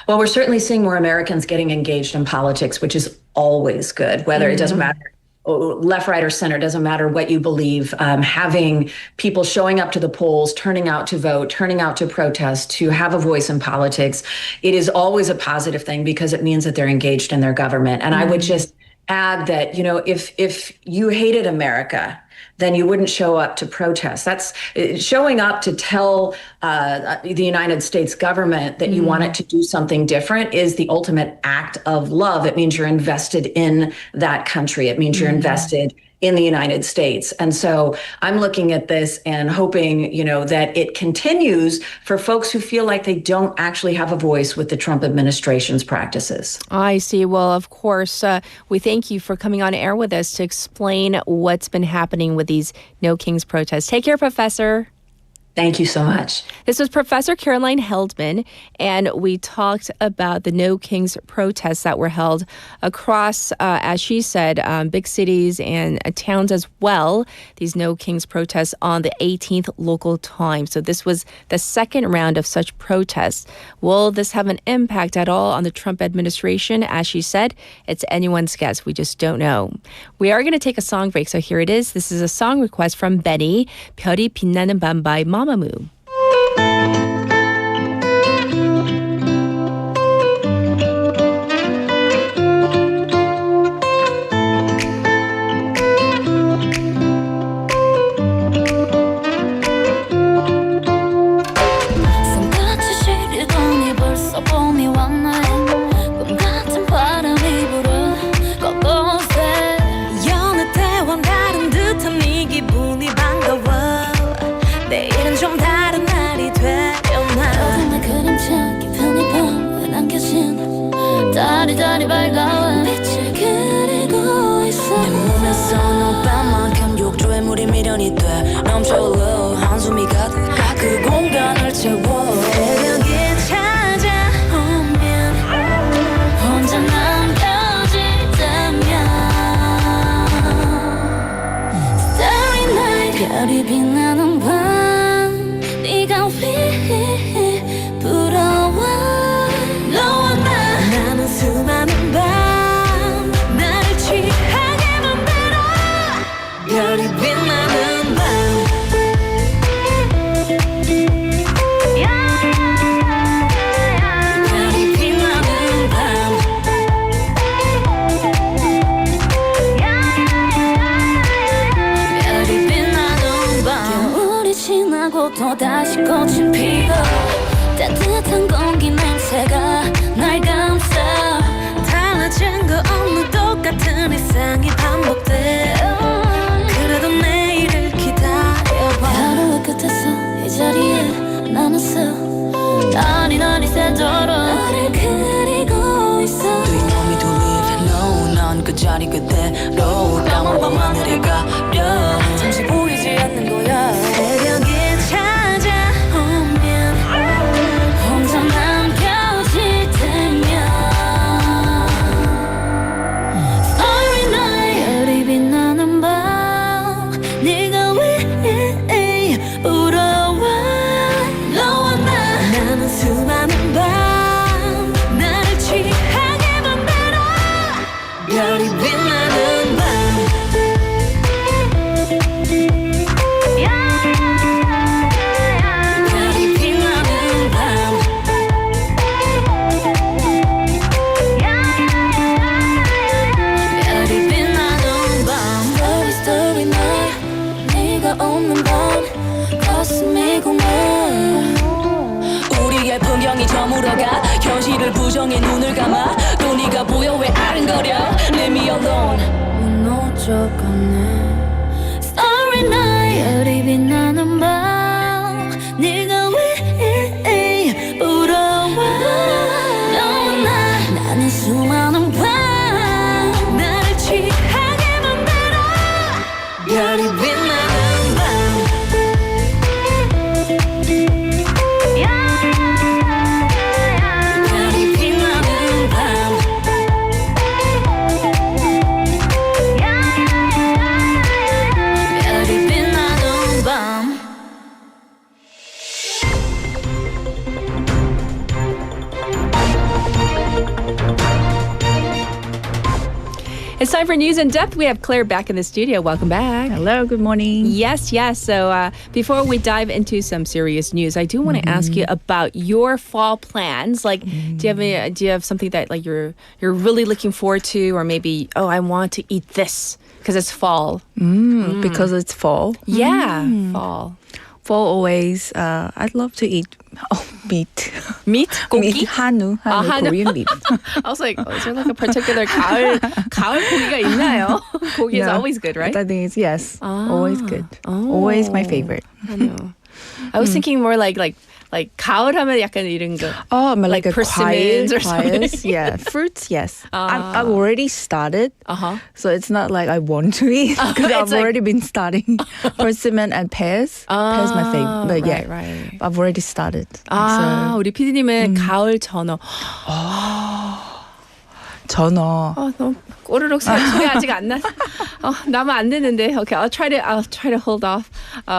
Well, we're certainly seeing more Americans getting engaged in politics, which is always good, whether it doesn't matter left, right, or center, doesn't matter what you believe. Having people showing up to the polls, turning out to vote, turning out to protest, to have a voice in politics, it is always a positive thing because it means that they're engaged in their government. And I would just add that, if you hated America, then you wouldn't show up to protest. That's showing up to tell the United States government that you want it to do something different is the ultimate act of love. It means you're invested in that country. It means you're invested in the United States. And so I'm looking at this and hoping, that it continues for folks who feel like they don't actually have a voice with the Trump administration's practices. I see. Well, of course, we thank you for coming on air with us to explain what's been happening with these No Kings protests. Take care, Professor. Thank you so much. This was Professor Caroline Heldman, and we talked about the No Kings protests that were held across, as she said, big cities and towns as well. These No Kings protests on the 18th local time. So this was the second round of such protests. Will this have an impact at all on the Trump administration? As she said, it's anyone's guess. We just don't know. We are going to take a song break, so here it is. This is a song request from Benny, 별이 빛나는 밤 by Mamamoo. 다리 밝아와 빛을 그리고 있어 내 몸에서 너만큼 욕조에 물이 미련이 돼 넘쳐 흘러 한숨이 가득 그 공간을 채워 새벽이 찾아오면 혼자 남겨질 때면 Starry night 별이 빛나는 밤 네가 위 부러워 수많은 밤 나를 취하게 만들어 별이 빛나는 밤 별이 빛나는 밤 별이 빛나는 밤 겨울이 지나고 또다시 꽃이 피어 따뜻한 공기 냄새가 날 감싸 달라진 거 없는 똑같은 일상이 반복돼 그래도 내일을 기다려봐 하루의 끝에서 이 자리에 나는 서 나니 새도록 나를 그리고 있어 Do you want me to leave? No 난 그 자리 그대로 까만 밤하늘에 가려 잠시 보이지 않는 거야 새벽이 찾아오면 혼자 남겨질 때면 Starry night 별이 빛나는 밤 네가 왜 부러워 너와 나는 수많은 밤 나를 취하게 만들어 별이 빛나는 밤 우리의 풍경이 저물어가 현실을 부정해 눈을 감아 또 네가 보여 왜 아른거려 Leave me alone 무너져가네 Starry night 별이 빛나는 밤 네가 왜 부러워 너와 나는 수많은 밤 나를 취하게 만들어 별이 빛나는 밤 It's time for News in Depth. We have Claire back in the studio. Welcome back. Hello, good morning. Yes. So before we dive into some serious news, I do want to ask you about your fall plans. Like, do you have something that like you're really looking forward to, or maybe I want to eat this because it's fall. Because it's fall. Yeah, fall. fall always. I'd love to eat meat. Meat? 고기? Meat, 한우, Korean meat. I was like, is there like a particular 가을 고기가 있나요? 고기 is always good, right? I think it's yes, always good. Always my favorite. I know. I was thinking more like 가을 하면 약간 이런 거. Oh, like a persimmons or something. Yeah, fruits, yes. I've already started, so it's not like I want to eat because I've already been starting persimmon and pears. Pears my favorite, but yeah, right. I've already started. 우리 PD님은 가을 전어. 전어. 너무 꼬르륵 소리 아직 안 나. 나면 안 되는데. Okay, I'll try to hold off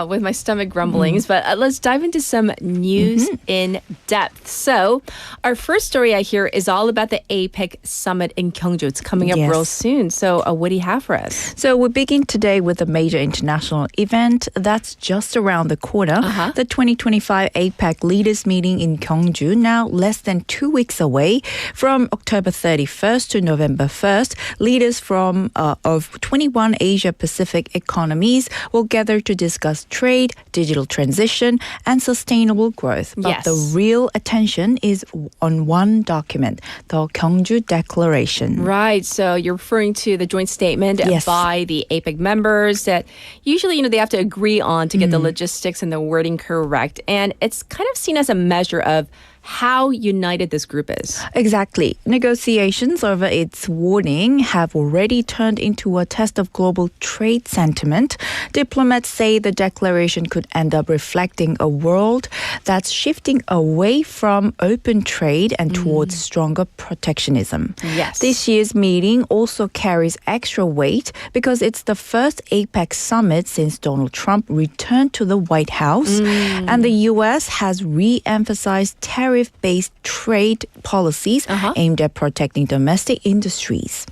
with my stomach grumblings. But let's dive into some news in depth. So, our first story I hear is all about the APEC summit in Gyeongju. It's coming up real soon. So, what do you have for us? So, we begin today with a major international event that's just around the corner. The 2025 APEC leaders meeting in Gyeongju, now less than 2 weeks away from October 31st to November 1st. Leaders from of 21 Asia-Pacific economies will gather to discuss trade, digital transition, and sustainable growth. But the real attention is on one document, the Gyeongju Declaration. Right. So you're referring to the joint statement by the APEC members that usually, they have to agree on to get the logistics and the wording correct. And it's kind of seen as a measure of how united this group is. Exactly. Negotiations over its wording have already turned into a test of global trade sentiment. Diplomats say the declaration could end up reflecting a world that's shifting away from open trade and towards stronger protectionism. Yes. This year's meeting also carries extra weight because it's the first APEC summit since Donald Trump returned to the White House, and the U.S. has re-emphasized tariff-based trade policies aimed at protecting domestic industries.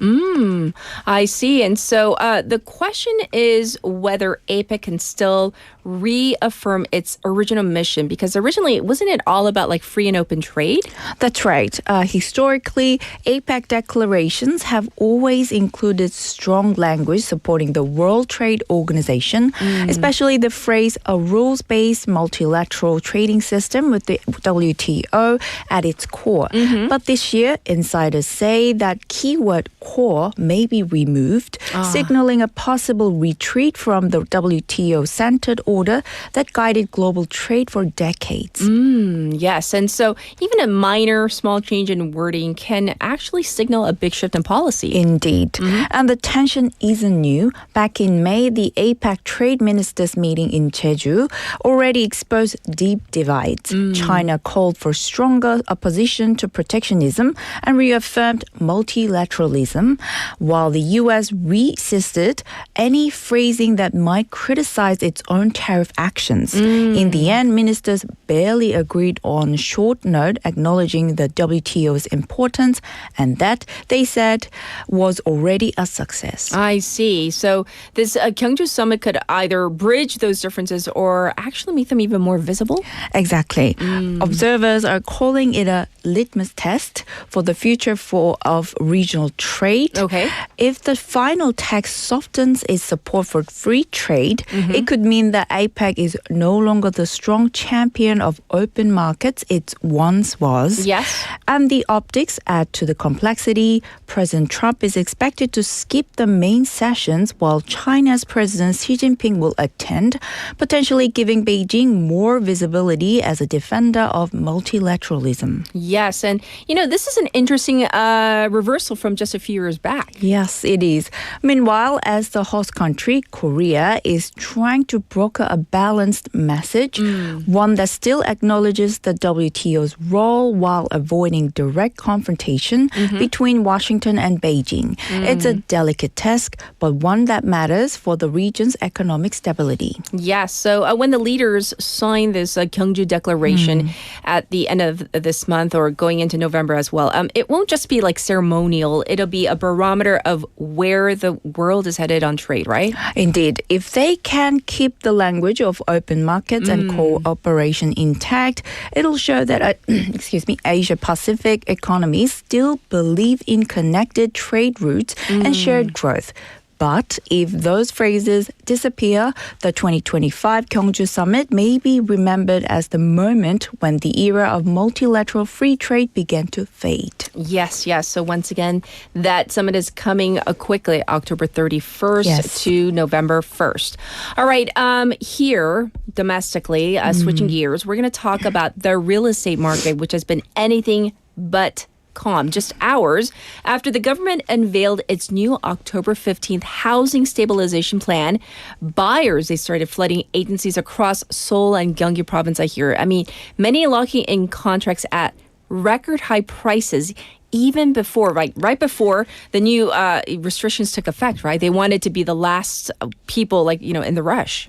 I see. And so the question is whether APEC can still reaffirm its original mission, because originally, wasn't it all about like free and open trade? That's right. Historically, APEC declarations have always included strong language supporting the World Trade Organization, especially the phrase a rules-based multilateral trading system with the WTO at its core. But this year, insiders say that keyword core may be removed, signaling a possible retreat from the WTO-centered order that guided global trade for decades. Yes, and so even a minor, small change in wording can actually signal a big shift in policy. Indeed. And the tension isn't new. Back in May, the APEC trade ministers meeting in Jeju already exposed deep divides. China called for stronger opposition to protectionism and reaffirmed multilateralism, while the U.S. resisted any phrasing that might criticize its own tariff actions. In the end, ministers barely agreed on a short note acknowledging the WTO's importance, and that, they said, was already a success. I see. So this Gyeongju summit could either bridge those differences or actually make them even more visible? Exactly. Observers are calling it a litmus test for the future of regional trade. Okay. If the final text softens its support for free trade, it could mean that APEC is no longer the strong champion of open markets it once was. Yes. And the optics add to the complexity. President Trump is expected to skip the main sessions while China's President Xi Jinping will attend, potentially giving Beijing more visibility as a defender of multilateralism. Yes, and this is an interesting reversal from just a few years back. Yes, it is. Meanwhile, as the host country, Korea is trying to broker a balanced message, one that still acknowledges the WTO's role while avoiding direct confrontation between Washington and Beijing. It's a delicate task, but one that matters for the region's economic stability. Yes, so when the leaders sign this Gyeongju Declaration at the end of this month or going into November as well, it won't just be like ceremonial. It'll be a barometer of where the world is headed on trade, right? Indeed. If they can keep the language of open markets and cooperation intact, it'll show that Asia-Pacific economies still believe in connected trade routes and shared growth. But if those phrases disappear, the 2025 Gyeongju Summit may be remembered as the moment when the era of multilateral free trade began to fade. Yes, yes. So once again, that summit is coming quickly, October 31st to November 1st. All right, here domestically, switching gears, we're going to talk about the real estate market, which has been anything but calm just hours after the government unveiled its new October 15th housing stabilization plan. Buyers, they started flooding agencies across Seoul and Gyeonggi province, I hear. I mean, many locking in contracts at record high prices even before, right before the new restrictions took effect, right? They wanted to be the last people, in the rush.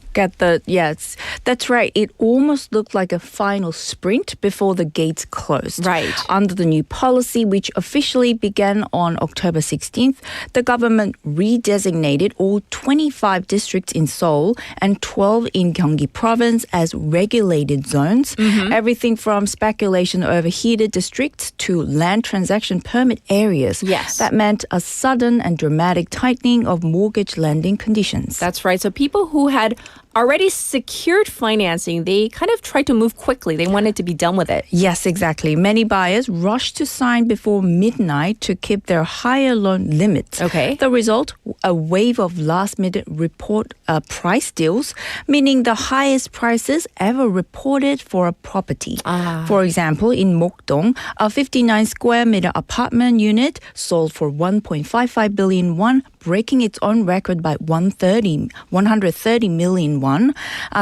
Yes, that's right. It almost looked like a final sprint before the gates closed. Right. Under the new policy, which officially began on October 16th, the government redesignated all 25 districts in Seoul and 12 in Gyeonggi province as regulated zones. Everything from speculation over heated districts to land transaction permit areas. Yes. That meant a sudden and dramatic tightening of mortgage lending conditions. That's right. So people who had already secured financing, they kind of tried to move quickly. They wanted to be done with it. Yes, exactly. Many buyers rushed to sign before midnight to keep their higher loan limits. Okay. The result, a wave of last-minute report price deals, meaning the highest prices ever reported for a property. For example, in Mokdong, a 59 square meter apartment unit sold for 1.55 billion won, breaking its own record by 130 million won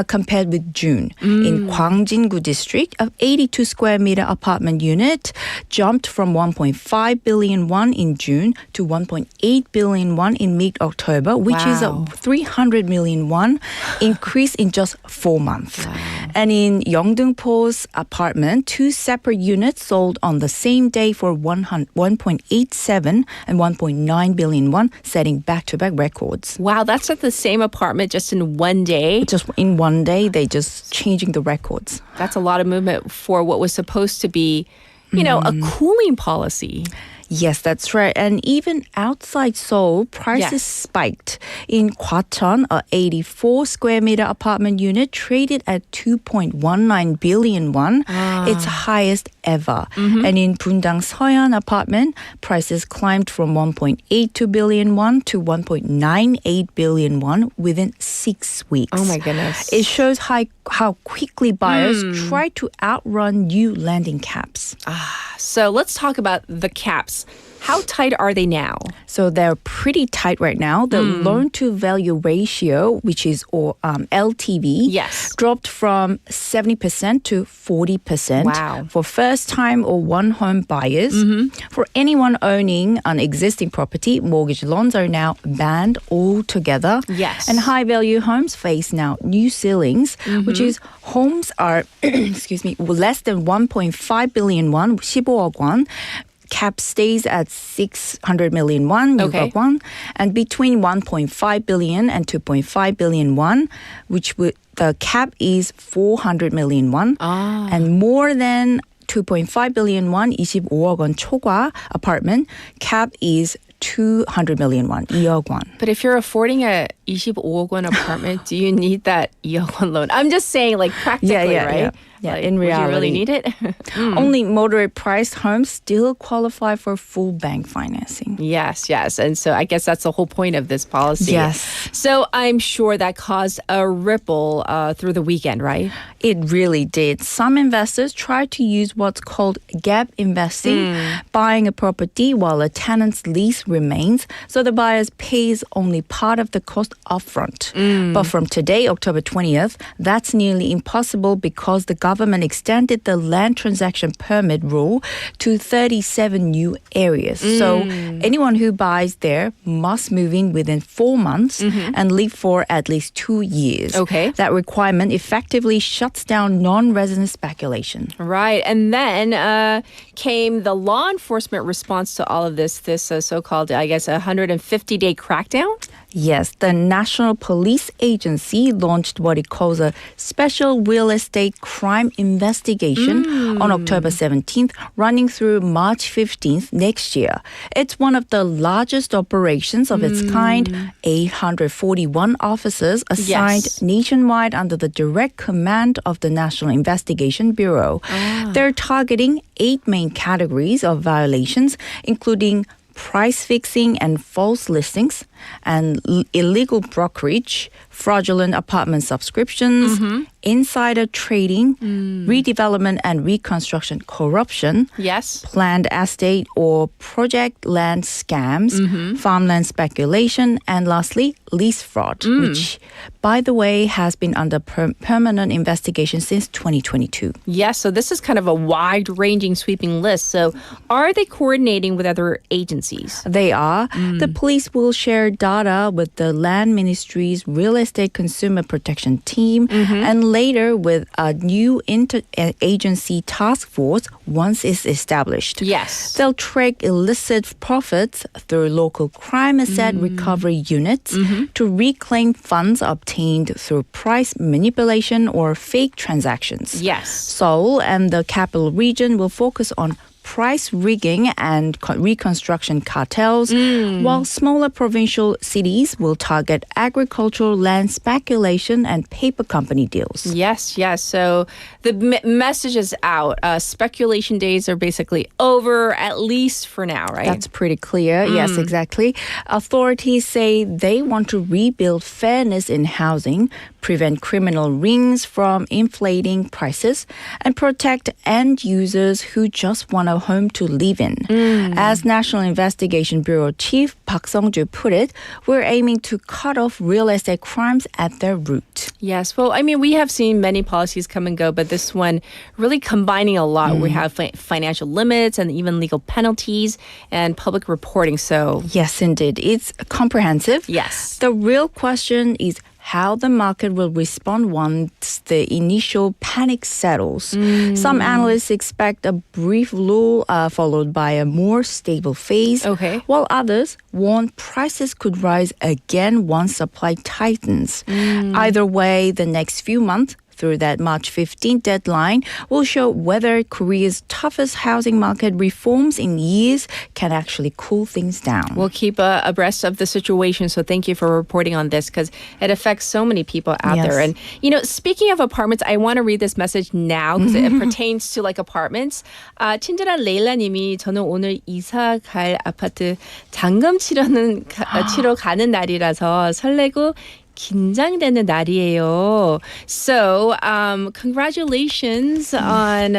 compared with June. In Gwangjin-gu district, an 82 square meter apartment unit jumped from 1.5 billion won in June to 1.8 billion won in mid-October, which is a 300 million won increase in just 4 months. And in Yeongdeung-po's apartment, 2 separate units sold on the same day for 1.87 and 1.9 billion won, setting back-to-back records. Wow, that's at the same apartment just in one day. Just in one day, they just changing the records. That's a lot of movement for what was supposed to be, a cooling policy. Yes, that's right. And even outside Seoul, prices spiked. In Gwacheon, a 84 square meter apartment unit traded at 2.19 billion won, its highest ever. And in Bundang Seoyeon apartment, prices climbed from 1.82 billion won to 1.98 billion won within 6 weeks. Oh my goodness. It shows how quickly buyers try to outrun new lending caps. So let's talk about the caps. How tight are they now? So they're pretty tight right now. The loan-to-value ratio, which is LTV, dropped from 70% to 40%. Wow. For first-time or one-home buyers. For anyone owning an existing property, mortgage loans are now banned altogether. Yes. And high-value homes face now new ceilings, which is homes are, less than 1.5 billion won, 15억 won. Cap stays at 600 million won, 6억 won, and between 1.5 billion and 2.5 billion won, the cap is 400 million won, and more than 2.5 billion won, 25억 won 초과 apartment, cap is 200 million won, 2억 won. But if you're affording a 25억 won apartment, do you need that 2억 won loan? I'm just saying, practically, right? Yeah, in reality. Would you really need it? Only moderate-priced homes still qualify for full bank financing. Yes. And so I guess that's the whole point of this policy. Yes. So I'm sure that caused a ripple through the weekend, right? It really did. Some investors tried to use what's called gap investing, buying a property while a tenant's lease remains, so the buyer pays only part of the cost upfront. But from today, October 20th, that's nearly impossible because the government extended the land transaction permit rule to 37 new areas. So anyone who buys there must move in within 4 months and live for at least 2 years. Okay. That requirement effectively shuts down non-resident speculation. Right. And then came the law enforcement response to all of this so-called, 150-day crackdown? Yes, the National Police Agency launched what it calls a special real estate crime investigation on October 17th, running through March 15th next year. It's one of the largest operations of its kind. 841 officers assigned nationwide under the direct command of the National Investigation Bureau. They're targeting 8 main categories of violations, including price fixing and false listings, and illegal brokerage, fraudulent apartment subscriptions, insider trading, redevelopment and reconstruction corruption, planned estate or project land scams, farmland speculation, and lastly, lease fraud, which, by the way, has been under permanent investigation since 2022. Yes, so this is kind of a wide-ranging, sweeping list. So are they coordinating with other agencies? They are. The police will share data with the Land Ministry's Real Estate Consumer Protection Team and later with a new interagency task force once it's established. Yes. They'll track illicit profits through local crime asset recovery units to reclaim funds obtained through price manipulation or fake transactions. Yes. Seoul and the capital region will focus on price rigging and reconstruction cartels, while smaller provincial cities will target agricultural land speculation and paper company deals. Yes. So the message is out. Speculation days are basically over, at least for now, right? That's pretty clear. Yes, exactly. Authorities say they want to rebuild fairness in housing, prevent criminal rings from inflating prices, and protect end users who just want a home to live in. As National Investigation Bureau Chief Park Sung-ju put it, we're aiming to cut off real estate crimes at their root. Yes, well, I mean, we have seen many policies come and go, but this one really combining a lot. We have financial limits and even legal penalties and public reporting. So yes, indeed. It's comprehensive. Yes. The real question is how the market will respond once the initial panic settles. Some analysts expect a brief lull followed by a more stable phase, while others warn prices could rise again once supply tightens. Either way, the next few months through that March 15th deadline will show whether Korea's toughest housing market reforms in years can actually cool things down. We'll keep abreast of the situation, so thank you for reporting on this because it affects so many people out there. And, you know, speaking of apartments, I want to read this message now because it pertains to like apartments. 친절한 레일라 님이 저는 오늘 이사 갈 아파트 잔금 치러 가는 날이라서 설레고 긴장되는 날이에요. So, congratulations on,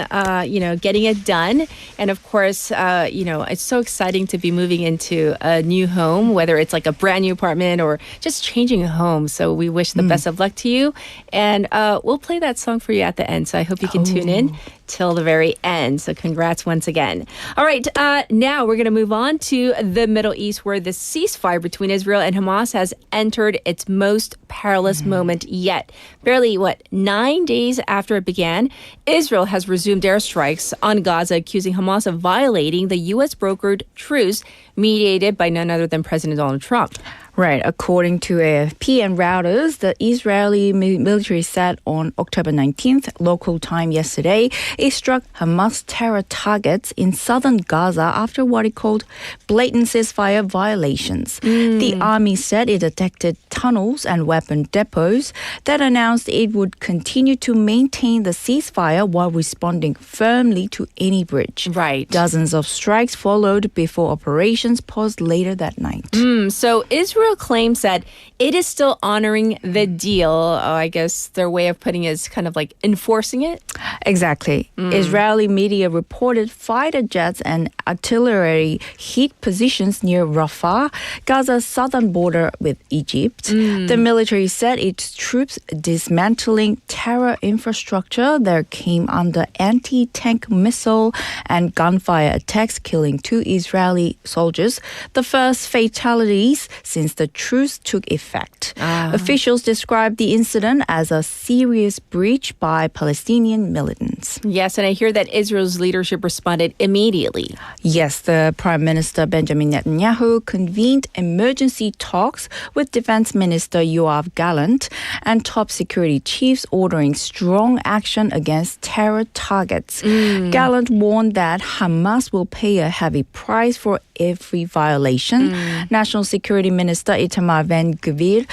getting it done. And of course, it's so exciting to be moving into a new home, whether it's like a brand new apartment or just changing a home. So we wish the best of luck to you. And we'll play that song for you at the end. So I hope you can tune in till the very end. So congrats once again. All right, now we're going to move on to the Middle East where the ceasefire between Israel and Hamas has entered its most perilous moment yet. Barely, 9 days after it began, Israel has resumed airstrikes on Gaza, accusing Hamas of violating the U.S.-brokered truce mediated by none other than President Donald Trump. Right. According to AFP and Reuters, the Israeli military said on October 19th, local time yesterday, it struck Hamas terror targets in southern Gaza after what it called blatant ceasefire violations. The army said it detected tunnels and weapon depots that announced it would continue to maintain the ceasefire while responding firmly to any breach. Right. Dozens of strikes followed before operations paused later that night. So Israel claims that it is still honoring the deal. I guess their way of putting it is kind of like enforcing it. Exactly. Israeli media reported fighter jets and artillery hit positions near Rafah, Gaza's southern border with Egypt. The military said its troops dismantling terror infrastructure that came under anti-tank missile and gunfire attacks, killing 2 Israeli soldiers, the first fatalities since the truce took effect. Officials described the incident as a serious breach by Palestinian militants. Yes, and I hear that Israel's leadership responded immediately. Yes, the Prime Minister Benjamin Netanyahu convened emergency talks with Defense Minister Yoav Gallant and top security chiefs ordering strong action against terror targets. Gallant warned that Hamas will pay a heavy price for every violation. National Security Minister Itamar Ben-Gvir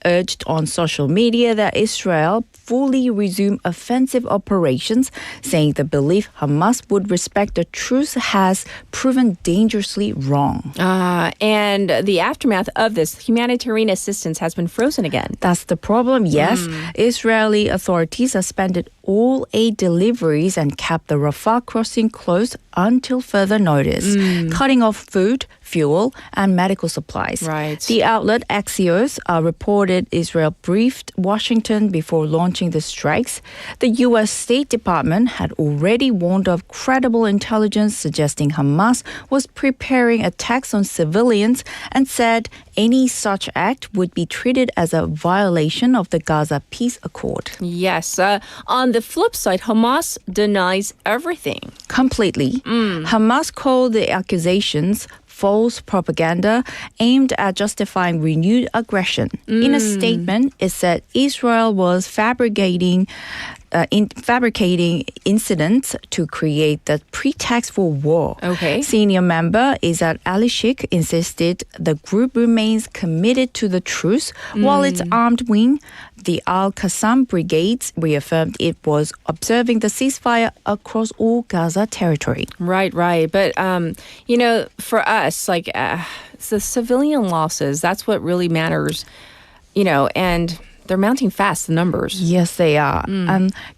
urged on social media that Israel fully resume offensive operations, saying the belief Hamas would respect the truce has proven dangerously wrong. And the aftermath of this, humanitarian assistance has been frozen again. That's the problem, yes. Israeli authorities suspended all aid deliveries and kept the Rafah crossing closed until further notice, cutting off food, fuel, and medical supplies. Right. The outlet Axios reported Israel briefed Washington before launching the strikes. The U.S. State Department had already warned of credible intelligence suggesting Hamas was preparing attacks on civilians and said any such act would be treated as a violation of the Gaza peace accord. Yes. On the flip side, Hamas denies everything. Completely. Hamas called the accusations false propaganda aimed at justifying renewed aggression. In a statement, it said Israel was fabricating incidents to create the pretext for war. Okay. Senior member Izzat Ali Sheikh insisted the group remains committed to the truce, while its armed wing, the Al-Qassam Brigades, reaffirmed it was observing the ceasefire across all Gaza territory. Right. But, for us, it's the civilian losses, that's what really matters, and they're mounting fast, the numbers. Yes, they are.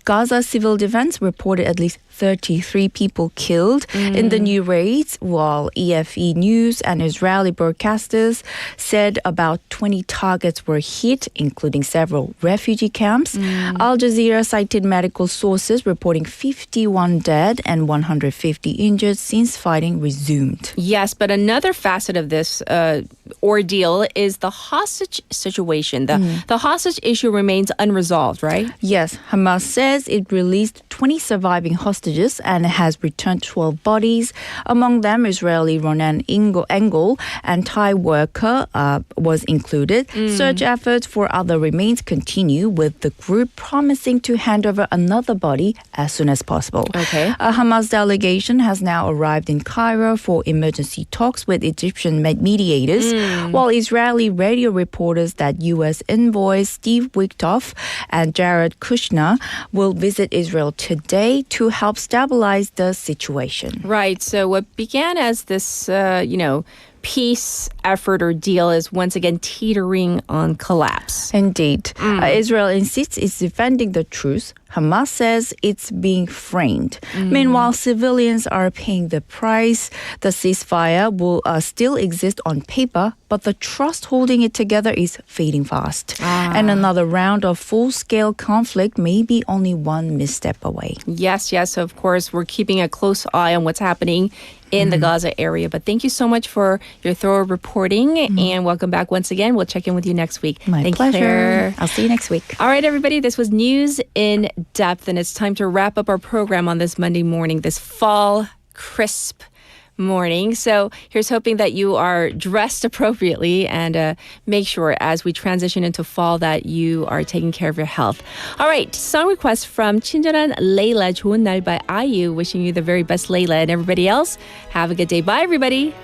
Gaza Civil Defense reported at least 33 people killed in the new raids, while EFE News and Israeli broadcasters said about 20 targets were hit, including several refugee camps. Al Jazeera cited medical sources reporting 51 dead and 150 injured since fighting resumed. Yes, but another facet of this ordeal is the hostage situation. The hostage issue remains unresolved, right? Yes, Hamas says it released 20 surviving hostages and has returned 12 bodies. Among them, Israeli Ronan Engel and Thai worker was included. Search efforts for other remains continue, with the group promising to hand over another body as soon as possible. Okay. A Hamas delegation has now arrived in Cairo for emergency talks with Egyptian mediators, while Israeli radio reporters that U.S. envoys Steve Witkoff and Jared Kushner will visit Israel today to help stabilize the situation. Right. So what began as this, peace effort or deal is once again teetering on collapse. Indeed. Israel insists it's defending the truce. Hamas says it's being framed. Meanwhile, civilians are paying the price. The ceasefire will still exist on paper, but the trust holding it together is fading fast. And another round of full-scale conflict may be only one misstep away. Yes. Of course, we're keeping a close eye on what's happening in the Gaza area. But thank you so much for your thorough reporting and welcome back once again. We'll check in with you next week. My pleasure. I'll see you next week. All right, everybody, this was News in Depth, and it's time to wrap up our program on this Monday morning, this fall crisp morning. So here's hoping that you are dressed appropriately and make sure as we transition into fall that you are taking care of your health. All right, song request from 친절한 Layla, 좋은 날 by IU. Wishing you the very best, Layla, and everybody else. Have a good day. Bye, everybody.